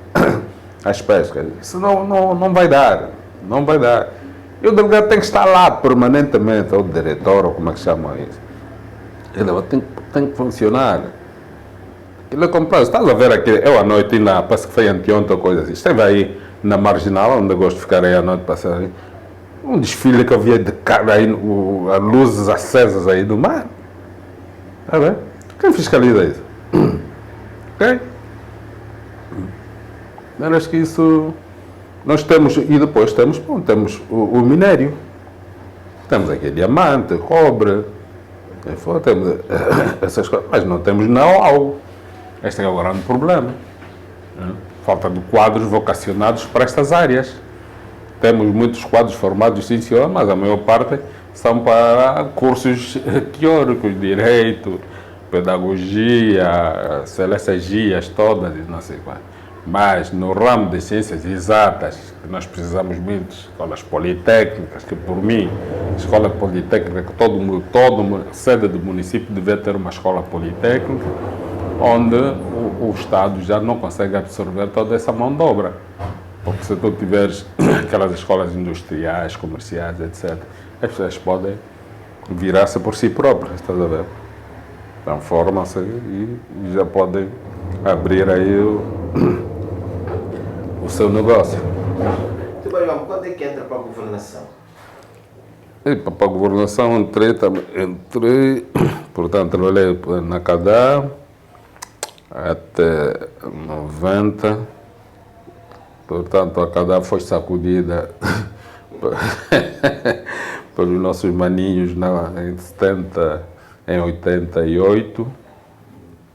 as pescas. Isso não vai dar. Não vai dar. E o delegado tem que estar lá permanentemente, ou o diretor, ou como é que chama isso. Ele tem que funcionar. Ele é comprado. Estás a ver aqui, eu à noite, parece que foi anteontem ou coisa assim. Esteve aí na Marginal, onde eu gosto de ficar aí à noite, passar aí. Um desfile que havia de cara aí, luzes acesas aí do mar. Está bem? Quem fiscaliza isso? Ok? Eu acho que isso... Nós temos, e depois temos o minério. Temos aqui diamante, cobre, temos essas coisas, mas não temos know-how. Este é o grande problema. Falta de quadros vocacionados para estas áreas. Temos muitos quadros formados, sim senhor, mas a maior parte são para cursos teóricos, direito, pedagogia, essas guias todas e não sei quais. Mas no ramo de ciências exatas, que nós precisamos muito de escolas politécnicas, que por mim, escola politécnica, que todo sede do município deve ter uma escola politécnica, onde o Estado já não consegue absorver toda essa mão de obra. Porque se tu tiveres aquelas escolas industriais, comerciais, etc., as pessoas podem virar-se por si próprias, estás a ver? Então formam-se e já podem abrir aí o seu negócio. Muito bem, quando é que entra para a governação? E para a governação entrei, portanto, trabalhei na CADA até 90, portanto a CADA foi sacudida pelos nossos maninhos em 88,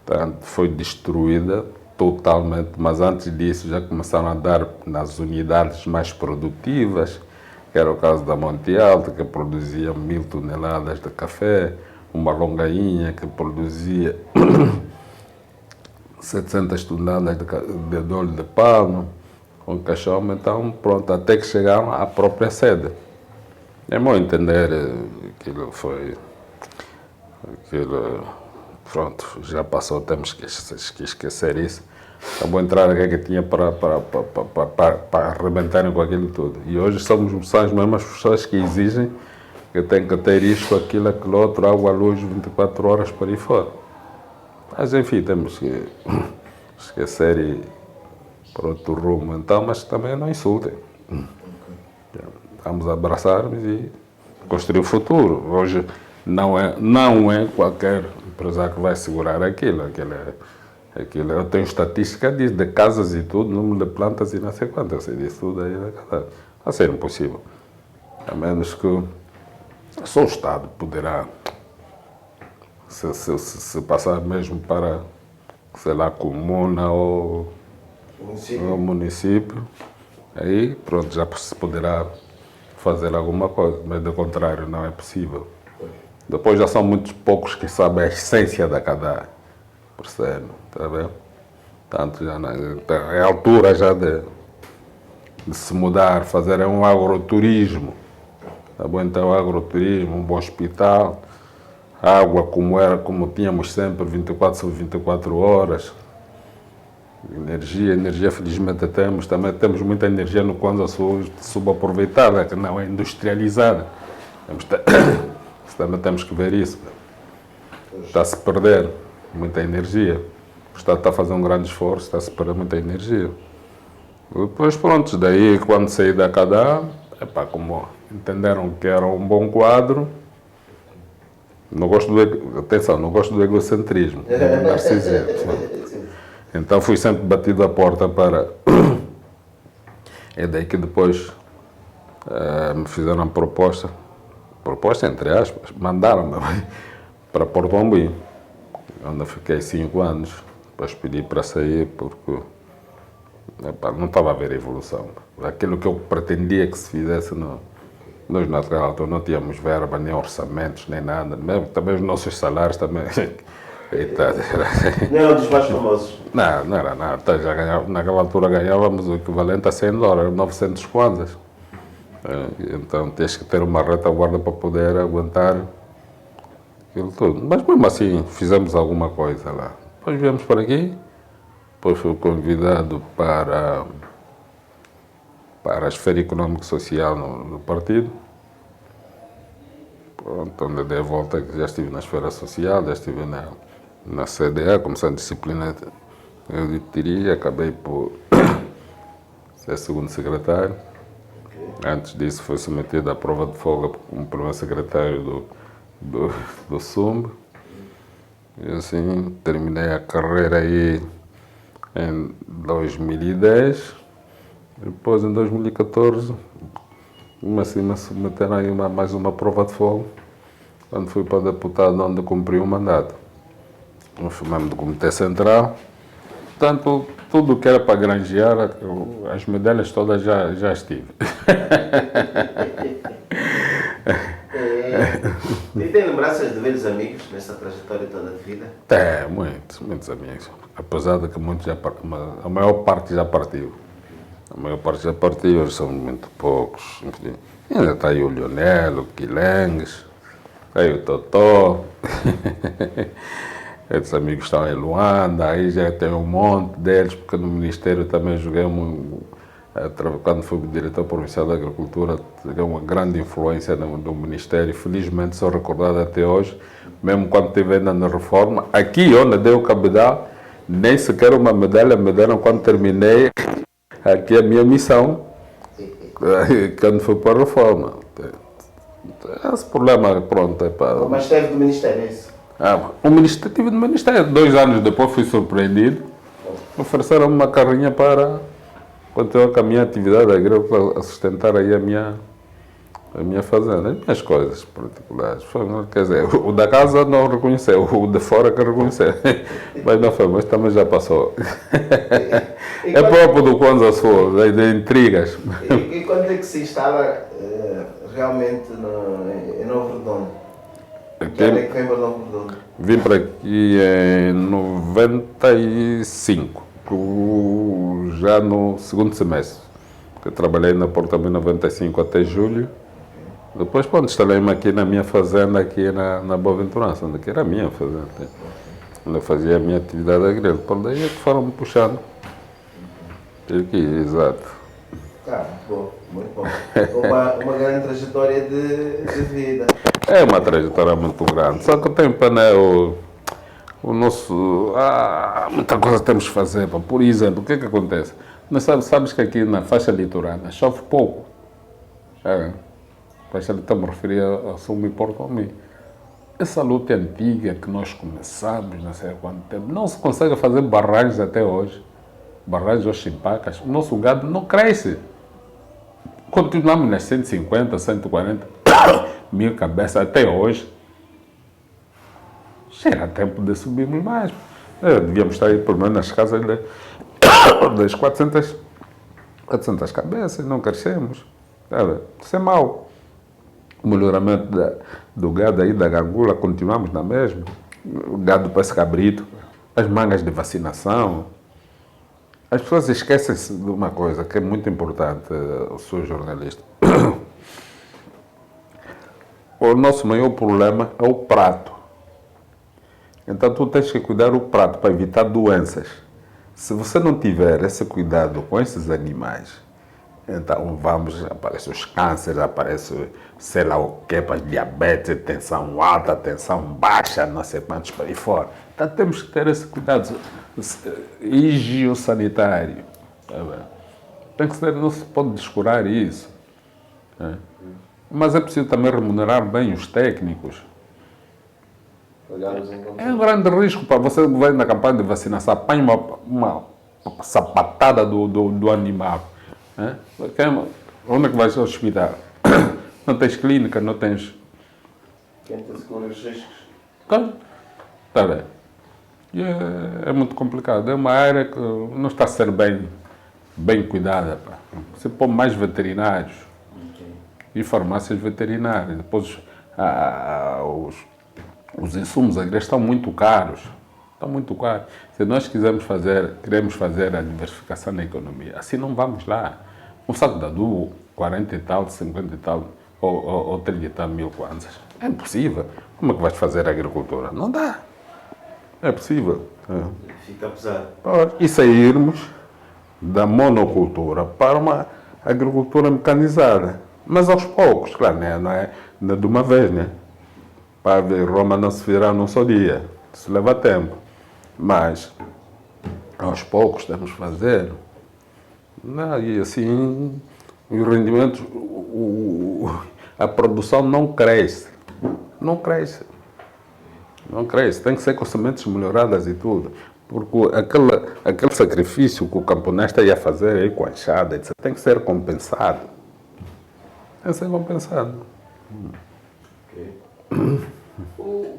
portanto foi destruída totalmente, mas antes disso já começaram a dar nas unidades mais produtivas, que era o caso da Monte Alto, que produzia 1000 toneladas de café, uma longainha que produzia 700 toneladas de óleo de palma, com caixão, então pronto, até que chegaram à própria sede. É bom entender pronto, já passou, temos que esquecer isso. É bom entrar aqui que tinha para arrebentarem com aquilo tudo. E hoje são as mesmas pessoas que exigem que tem que ter isto, aquilo, outro, água, luz, 24 horas para ir fora. Mas enfim, temos que esquecer e para outro rumo. Então, mas também não insultem. Vamos abraçar-nos e construir o futuro. Hoje não é qualquer empresário que vai segurar aquilo. Eu tenho estatística de casas e tudo, número de plantas e não sei quanto. Eu sei disso tudo aí. Vai ser impossível. A menos que só o Estado poderá se passar mesmo para sei lá, comuna ou O município. município, aí pronto, já se poderá fazer alguma coisa, mas do contrário não é possível. Depois já são muitos poucos que sabem a essência da cadeia, percebe? Está bem? Portanto, já não, então, é a altura já de se mudar, fazer um agroturismo. Tá bom? Então, agroturismo, um bom hospital, água como era, como tínhamos sempre, 24 sobre 24 horas. Energia felizmente temos. Também temos muita energia no Kwanza Sul subaproveitada, que não é industrializada. Também temos que ver isso. Está a se perder muita energia. O Estado está a fazer um grande esforço, está a se perder muita energia. Depois, pronto, daí quando saí da cadeia, como entenderam que era um bom quadro, não gosto atenção, não gosto do egocentrismo, do narcisismo. Então fui sempre batido a porta para... É daí que depois me fizeram a proposta entre aspas, mandaram-me para Porto Ombi, onde eu fiquei 5 anos. Depois pedi para sair porque não estava a ver evolução. Aquilo que eu pretendia que se fizesse, nós naquela altura não tínhamos verba, nem orçamentos, nem nada. Mesmo também os nossos salários também... Não era um dos mais famosos. Não era nada. Então, naquela altura ganhávamos o equivalente a $100, 900 kwanzas. Então tens que ter uma retaguarda para poder aguentar aquilo tudo. Mas mesmo assim fizemos alguma coisa lá. Depois viemos para aqui, depois fui convidado para a esfera econômico-social no partido. Pronto, onde dei a volta, que já estive na esfera social, já estive na CDA, começando disciplina de auditoria, acabei por ser segundo secretário. Antes disso foi submetido à prova de folga como primeiro secretário do SUMB. E assim terminei a carreira aí em 2010. Depois em 2014 comecei a submeter aí mais uma prova de folga. Quando fui para deputado onde cumpri o mandato. No membro do Comitê Central. Portanto, tudo que era para granjear, as medalhas todas já estive. E tem lembranças de velhos amigos nessa trajetória toda de vida? Tem, muitos amigos. Apesar de que muitos a maior parte já partiu. A maior parte já partiu, hoje são muito poucos. Enfim. Ainda está aí o Lionel, o Quilengues, está aí o Totó. Esses amigos estão em Luanda, aí já tem um monte deles, porque no Ministério também joguei quando fui diretor provincial da Agricultura, joguei uma grande influência no Ministério, felizmente sou recordado até hoje, mesmo quando estive ainda na reforma. Aqui onde dei o cabedal, nem sequer uma medalha me deram quando terminei aqui a minha missão, quando fui para a reforma. Esse problema, pronto, é para... Mas teve do Ministério, é isso? Tive no Ministério. 2 anos depois fui surpreendido. Ofereceram-me uma carrinha para continuar com a minha atividade agrícola, a sustentar aí a minha fazenda, as minhas coisas particulares. Quer dizer, o da casa não reconheceu, o de fora que reconheceu. Mas não foi, mas também já passou. É próprio do Kwanza Sul, de intrigas. E quando é que se instala realmente em Novo Redondo? Vim para aqui em 95, já no segundo semestre. Eu trabalhei na Porta em 95 até julho. Depois, pronto, instalei-me aqui na minha fazenda, aqui na Boaventurança, onde era a minha fazenda. Onde eu fazia a minha atividade agrícola. Por daí é que foram-me puxando. Aqui, exato. Bom, muito bom. Uma grande trajetória de vida. É uma trajetória muito grande. Só que o tempo, né, o nosso... muita coisa temos que fazer. Por exemplo, o que é que acontece? Mas sabes que aqui na faixa litorânea chove pouco. Estamos a referir ao Sul e Porto Ombi. Essa luta antiga que nós começamos, não sei há quanto tempo, não se consegue fazer barragens até hoje. Barragens ou chimpacas. O nosso gado não cresce. Continuamos nas 150, 140 mil cabeças até hoje. Chega tempo de subirmos mais. Devíamos estar aí, pelo menos, nas casas das 400 cabeças, não crescemos. Sabe? Isso é mau. O melhoramento do gado aí da gangula, continuamos na mesma. O gado para esse cabrito, as mangas de vacinação. As pessoas esquecem-se de uma coisa que é muito importante, o senhor jornalista. O nosso maior problema é o prato. Então tu tens que cuidar do prato para evitar doenças. Se você não tiver esse cuidado com esses animais, então aparecem os cânceres, aparece sei lá o que, diabetes, tensão alta, tensão baixa, não sei quantos para aí fora. Então temos que ter esse cuidado higiosanitário. Tem que ser, não se pode descurar isso. Mas é preciso também remunerar bem os técnicos. É um grande risco para você vai na campanha de vacinação, apanha uma sapatada do animal. Onde é que vais ao hospital? Não tens clínica, não tens. Quem te segura os riscos? Está bem. E é muito complicado. É uma área que não está a ser bem cuidada. Pá. Você põe mais veterinários e farmácias veterinárias. Depois os insumos agrícolas estão muito caros. Estão muito caros. Se nós queremos fazer a diversificação na economia, assim não vamos lá. Um saco de adubo, 40 e tal, 50 e tal, ou 30 e tal mil kwanzas. É impossível. Como é que vais fazer a agricultura? Não dá. É possível. Fica pesado. E sairmos da monocultura para uma agricultura mecanizada. Mas aos poucos, claro, não é de uma vez, né? Para ver Roma não se virar num só dia. Isso leva tempo. Mas, aos poucos, temos que fazer. E assim, os rendimentos, a produção não cresce. Não cresce. Não cresce. Tem que ser com sementes melhoradas e tudo. Porque aquele sacrifício que o camponesta ia fazer aí com a enxada, etc., tem que ser compensado. Tem que ser compensado.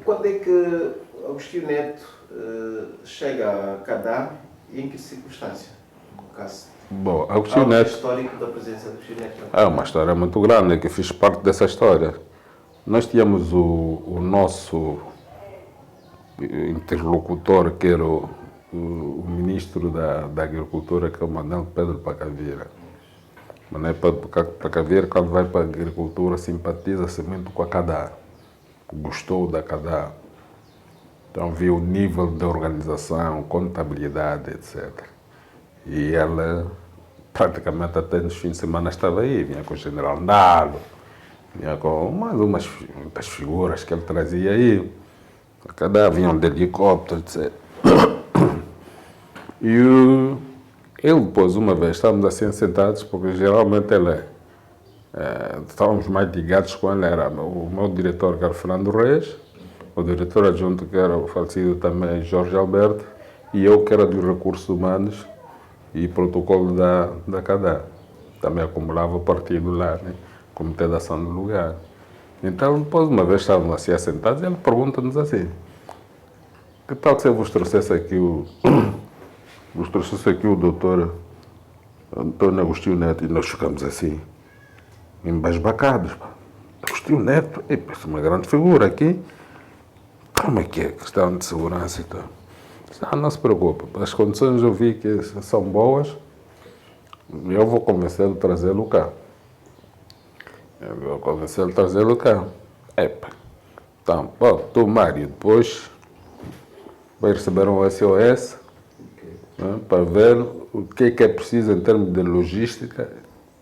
Quando é que Agostinho Neto chega a Cadá e em que circunstância? Bom, Agostinho Neto... histórico da presença de Agostinho Neto. É uma história muito grande, que fiz parte dessa história. Nós tínhamos o nosso interlocutor, que era o ministro da Agricultura, que é o Manuel Pedro Pacavieira. Manuel Pedro Pacavieira, quando vai para a agricultura, simpatiza-se muito com a Cadá. Gostou da Cadá. Então viu o nível de organização, contabilidade, etc. E ela, praticamente até nos fins de semana, estava aí. Vinha com o general Ndalo, vinha com muitas figuras que ele trazia aí. A Cadá vinham de helicóptero, etc. E ele, depois, uma vez, estávamos assim sentados, porque geralmente estávamos mais ligados com ele, era o meu diretor, que era Fernando Reis, o diretor adjunto, que era o falecido também Jorge Alberto, e eu, que era dos recursos humanos e protocolo da Cadá. Também acumulava o partido lá, né? Comitê de Ação do Lugar. Então, depois, uma vez estávamos assim assentados, e ele pergunta-nos assim: que tal se eu vos trouxesse aqui o doutor Antônio Agostinho Neto? E nós ficamos assim, embasbacados. Agostinho Neto, isso é uma grande figura aqui. Como é que é questão de segurança e tal? Não se preocupe, as condições eu vi que são boas, eu vou convencê-lo a trazê-lo cá. Então, tu, Mário, depois vai receber um SOS, né, para ver o que é preciso em termos de logística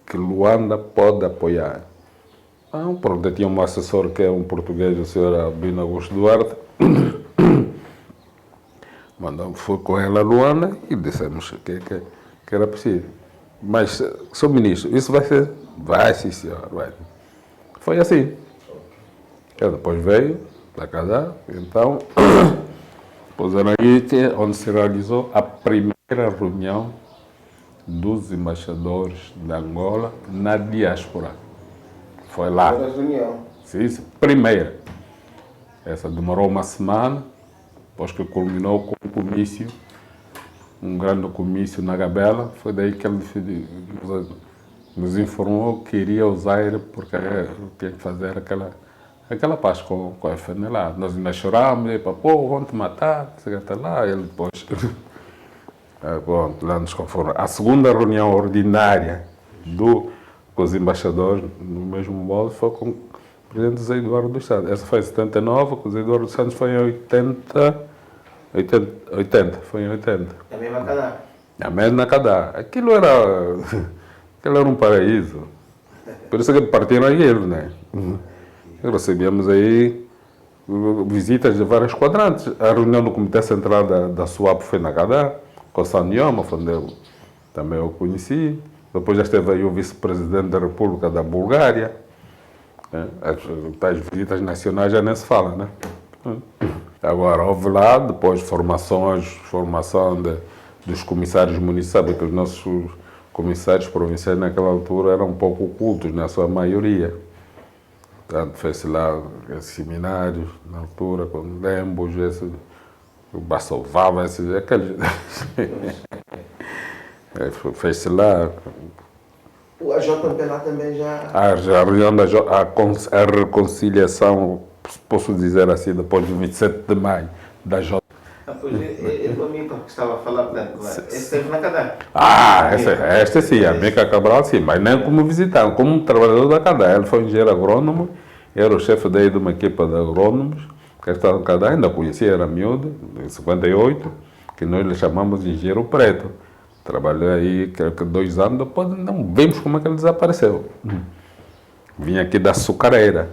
que Luanda pode apoiar. Pronto, eu tinha um assessor que é um português, o senhor Albino Augusto Duarte. Fui com ele a Luanda e dissemos que era preciso. Mas, senhor ministro, isso vai ser? Vai, sim, senhor. Vai. Foi assim. Ele depois veio da casa, então, depois era aí onde se realizou a primeira reunião dos embaixadores de Angola na diáspora. Foi lá. Primeira reunião. Sim, primeira. Essa demorou uma semana. depois que culminou com um comício, um grande comício na Gabela, foi daí que ele nos informou que iria usar ele porque tinha que fazer aquela paz com a FNLA. Nós ainda chorámos, e pô, vão te matar, chega até lá, ele depois... Bom, lá nos conformou. A segunda reunião ordinária com os embaixadores, no mesmo modo, foi com o presidente José Eduardo dos Santos. Essa foi em 79, com o José Eduardo dos Santos foi em 80, foi em 80. É a mesma Cadá. A mesma Cadá. Aquilo era um paraíso. Por isso que partiram aí eles, né? Recebíamos aí visitas de vários quadrantes. A reunião do Comitê Central da SUAP foi na Cadá, com o Sanioma, onde eu também o conheci. Depois já esteve aí o vice-presidente da República da Bulgária. As tais visitas nacionais já nem se fala, né? Agora, houve lá, depois formação dos comissários municipais, que os nossos comissários provinciais naquela altura eram um pouco ocultos, na sua maioria. Portanto, fez-se lá seminários, na altura, com Lembos, o Bassovava, aqueles... Fez-se lá. A JP lá também já... A reunião a reconciliação, posso dizer assim, depois do 27 de maio, da JP. Pois eu amigo que estava a falar, portanto, esse esteve na Cadá. Esta sim, a Mica Cabral sim, mas nem como visitante, como um trabalhador da Cadá. Ele foi engenheiro agrônomo, era o chefe daí de uma equipa de agrônomos, que estava na Cadá, ainda conhecia, era miúdo, em 58, que nós lhe chamamos de engenheiro preto. Trabalhou aí, creio que 2 anos, depois não vimos como é que ele desapareceu. Vinha aqui da Açucareira,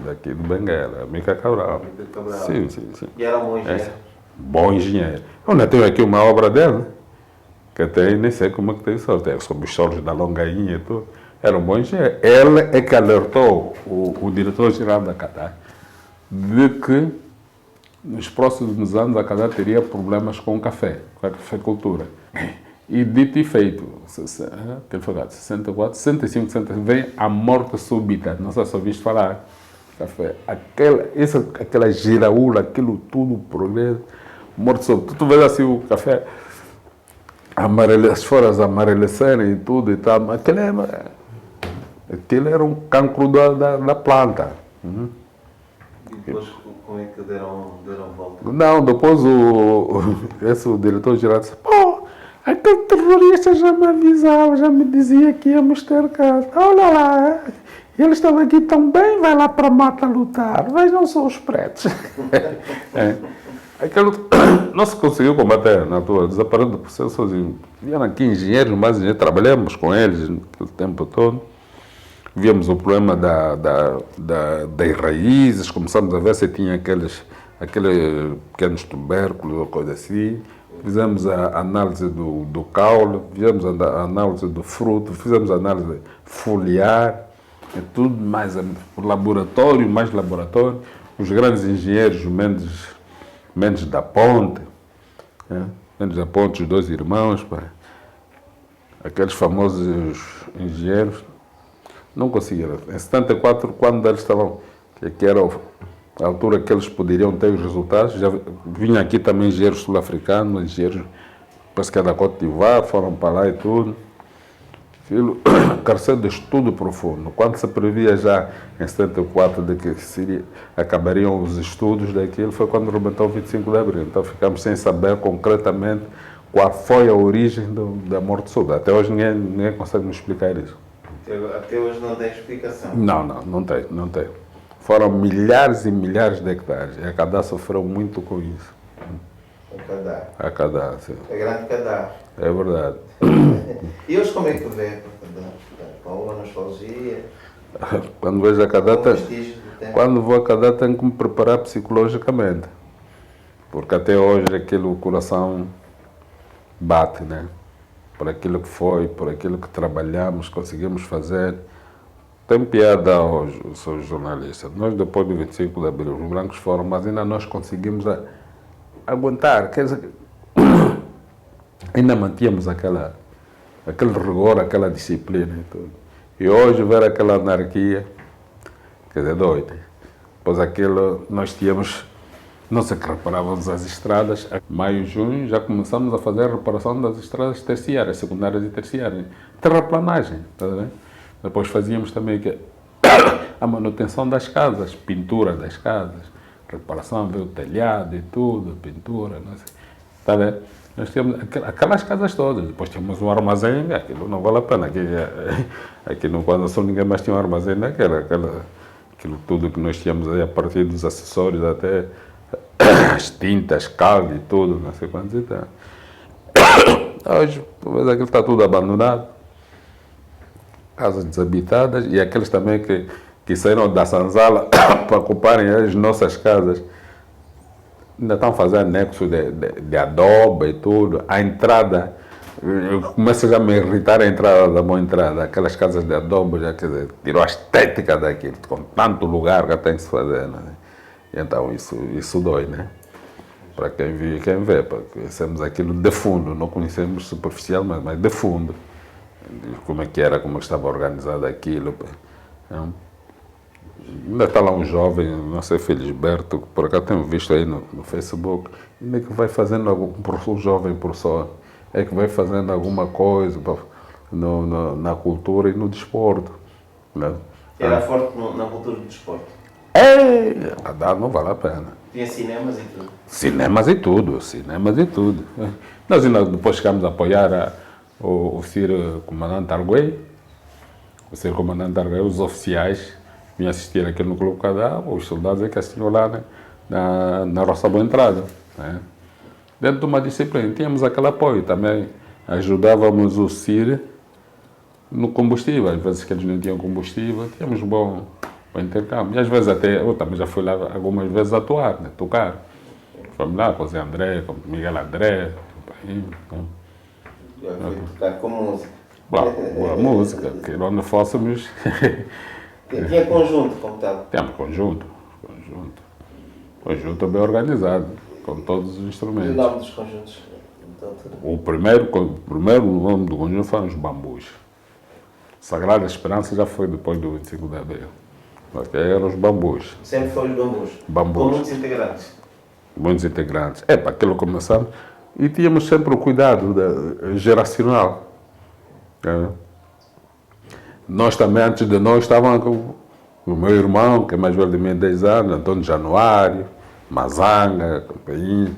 daqui do Benguela, Mica Cabral. Sim. E era um bom engenheiro. Bom engenheiro. Eu ainda tenho aqui uma obra dele, que até nem sei como é que tem sorte, sobre os solos da Longainha e tudo. Era um bom engenheiro. Ele é que alertou o diretor-geral da Cadá de que nos próximos anos a Cadá teria problemas com o café, com a cafeicultura. E dito e feito, 64, 65, 65, vem a morte súbita. Não sei se ouviste falar. Café. Aquela giraúla, aquilo tudo, progresso, morte súbita. Tu vês assim o café, as folhas amarelecendo e tudo e tal. Aquilo era um cancro da planta. E depois, como é que deram volta? Não, depois o diretor-geral disse, pô, aquele terrorista já me avisava, já me dizia que íamos ter casa. Olha lá, eles estão aqui tão bem, vai lá para a mata lutar. Vejam só os pretos. Aquilo não se conseguiu combater na altura, desapareceu do processo sozinho. Vieram aqui engenheiros, mais engenheiros, trabalhamos com eles o tempo todo. Víamos o problema das raízes, começamos a ver se tinha aqueles pequenos tubérculos ou coisa assim. Fizemos a análise do caule, fizemos a análise do fruto, fizemos a análise foliar, tudo mais por laboratório, mais laboratório. Os grandes engenheiros, Mendes da Ponte, Mendes da Ponte, os 2 irmãos, aqueles famosos engenheiros, não conseguiram. Em 74, quando eles estavam, que era a altura que eles poderiam ter os resultados, já vinha aqui também engenheiros sul-africanos, engenheiros, parece que é da Côte d'Ivoire, foram para lá e tudo. Aquilo careceu de estudo profundo. Quando se previa já em 74 de que acabariam os estudos daquilo, foi quando rebentou o 25 de abril. Então ficamos sem saber concretamente qual foi a origem da morte súbita. Até hoje ninguém consegue me explicar isso. Até hoje não tem explicação. Não tem. Foram milhares e milhares de hectares. E a Cadá sofreu muito com isso. A Cadá, sim. A grande Cadá. É verdade. E hoje como é que vê? Com uma nostalgia? Quando vejo a Cadá, quando vou a Cadá tenho que me preparar psicologicamente. Porque até hoje o coração bate, né? Por aquilo que foi, por aquilo que trabalhamos, conseguimos fazer. Tem piada hoje, sou jornalista. Nós, depois do 25 de abril, os brancos foram, mas ainda nós conseguimos aguentar. Quer dizer, ainda mantínhamos aquele rigor, aquela disciplina e tudo. E hoje, ver aquela anarquia, quer dizer, doido. Pois aquilo, nós tínhamos Não sei que reparávamos as estradas. Maio, junho, já começamos a fazer a reparação das estradas terciárias, secundárias e terciárias. Terraplanagem, tá vendo? Depois fazíamos também a manutenção das casas, pintura das casas, reparação, ver o telhado e tudo, pintura, não sei. Tá vendo? Nós tínhamos aquelas casas todas. Depois tínhamos um armazém, aquilo não vale a pena. Aqui no Quando Sul ninguém mais tinha um armazém daquela. Aquilo tudo que nós tínhamos aí, a partir dos acessórios até as tintas, cal e tudo, não sei quantos e tal. Hoje, talvez aquilo está tudo abandonado. Casas desabitadas e aqueles também que saíram da Sanzala para ocuparem as nossas casas. Ainda estão fazendo anexo de adobe e tudo. A entrada, começa já a me irritar a entrada da boa entrada. Aquelas casas de adobe, já, quer dizer, tirou a estética daquilo, com tanto lugar que tem que se fazer. Né? Então isso dói, né? Para quem vive e quem vê, porque conhecemos aquilo de fundo, não conhecemos superficialmente, mas de fundo. Como é que era, como estava organizado aquilo. Então, ainda está lá um jovem, não sei, Felisberto, que por acaso tenho visto aí no Facebook, ainda é que vai fazendo um jovem professor, é que vai fazendo alguma coisa na cultura e no desporto. Né? Era forte na cultura do desporto. A dar não vale a pena. Tinha cinemas e tudo. Cinemas e tudo. Nós ainda depois chegámos a apoiar o Ciro Comandante Arguei, os oficiais vinham assistir aqui no Clube Cadá, os soldados que assistiam lá, né, na Roça Boa Entrada. Né? Dentro de uma disciplina, tínhamos aquele apoio também, ajudávamos o CIR no combustível, às vezes que eles não tinham combustível, tínhamos bom intercâmbio. E às vezes até, eu também já fui lá algumas vezes atuar, né, tocar. Fomos lá com o Zé André, com o Miguel André, Já fui tocar com música. Boa música, que onde fôssemos. Tinha conjunto, como estava? Temos conjunto bem organizado, com todos os E o instrumentos. nome dos conjuntos? Então, O primeiro nome do conjunto foram os Bambus. Sagrada Esperança já foi depois do 25 de Abril. Mas eram os Bambus. sempre foi os bambus. Bambus. Com muitos integrantes. Muitos integrantes. Para aquilo começamos. E tínhamos sempre o cuidado geracional. Nós também, antes de nós, estavam o meu irmão, que é mais velho de mim, 10 anos, Antônio Januário, Mazanga, Campainho,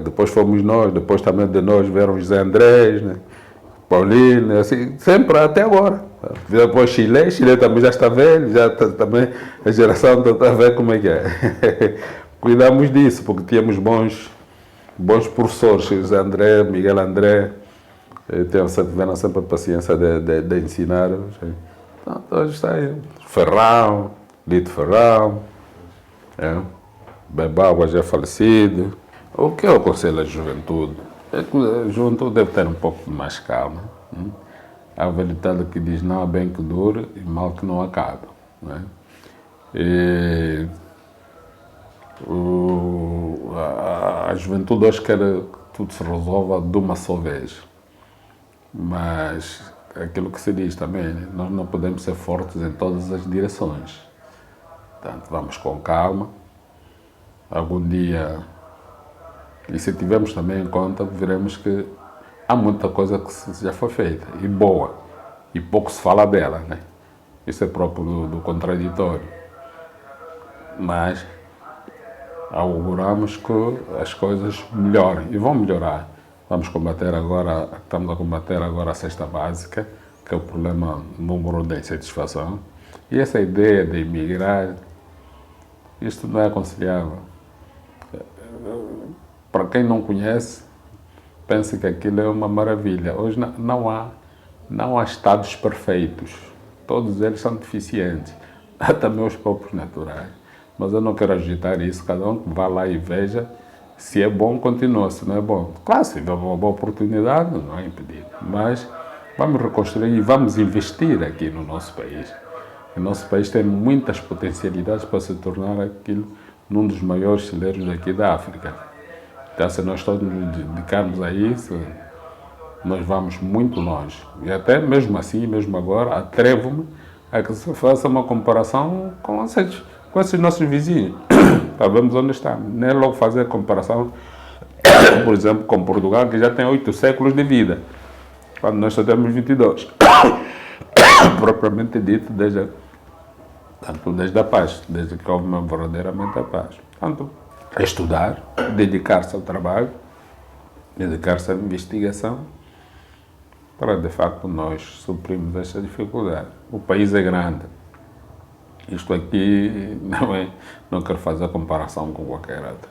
depois fomos nós, depois também de nós vieram José Andrés, né? Paulino, assim, sempre até agora. Depois Chile também já está velho, já também a geração está a ver como é que é. Cuidamos disso, porque tínhamos bons professores, José André, Miguel André, tiveram sempre a paciência de ensinar. Então, hoje está aí. Ferrão, Lito Ferrão, Bebágua já falecido. O que eu aconselho à juventude? É que a juventude deve ter um pouco mais calma. Há a verdade que diz não há bem que dure e mal que não acabe. Né? A juventude hoje quer que tudo se resolva de uma só vez. Mas aquilo que se diz também, né? Nós não podemos ser fortes em todas as direções. Portanto, vamos com calma. Algum dia, e se tivermos também em conta, veremos que há muita coisa que já foi feita, e boa, e pouco se fala dela, né? Isso é próprio do contraditório. Mas auguramos que as coisas melhorem, e vão melhorar. Estamos a combater agora a cesta básica, que é o problema número 1 da insatisfação. E essa ideia de emigrar, isto não é aconselhável. Para quem não conhece, pensa que aquilo é uma maravilha. Hoje não há estados perfeitos. Todos eles são deficientes. Há também os próprios naturais. Mas eu não quero agitar isso. Cada um vá lá e veja. Se é bom, continua. Se não é bom, claro, se tiver uma boa oportunidade, não é impedido. Mas vamos reconstruir e vamos investir aqui no nosso país. O nosso país tem muitas potencialidades para se tornar aquilo num dos maiores celeiros daqui da África. Então, se nós todos nos dedicarmos a isso, nós vamos muito longe. E até mesmo assim, mesmo agora, atrevo-me a que se faça uma comparação com com esses nossos vizinhos. Sabemos onde estamos. Nem logo fazer comparação, por exemplo, com Portugal, que já tem 8 séculos de vida, quando nós só temos 22. Propriamente dito, desde a paz, desde que houve verdadeiramente a paz. Portanto, estudar, dedicar-se ao trabalho, dedicar-se à investigação, para de facto nós suprirmos esta dificuldade. O país é grande. Isto aqui não quero fazer comparação com qualquer outro,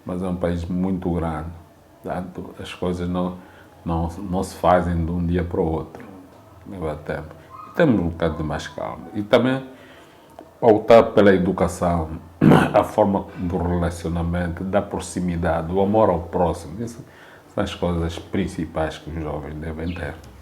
mas é um país muito grande. Portanto, as coisas não se fazem de um dia para o outro. Leva tempo. E temos um bocado de mais calma. E também optar pela educação, a forma do relacionamento, da proximidade, do amor ao próximo. Isso são as coisas principais que os jovens devem ter.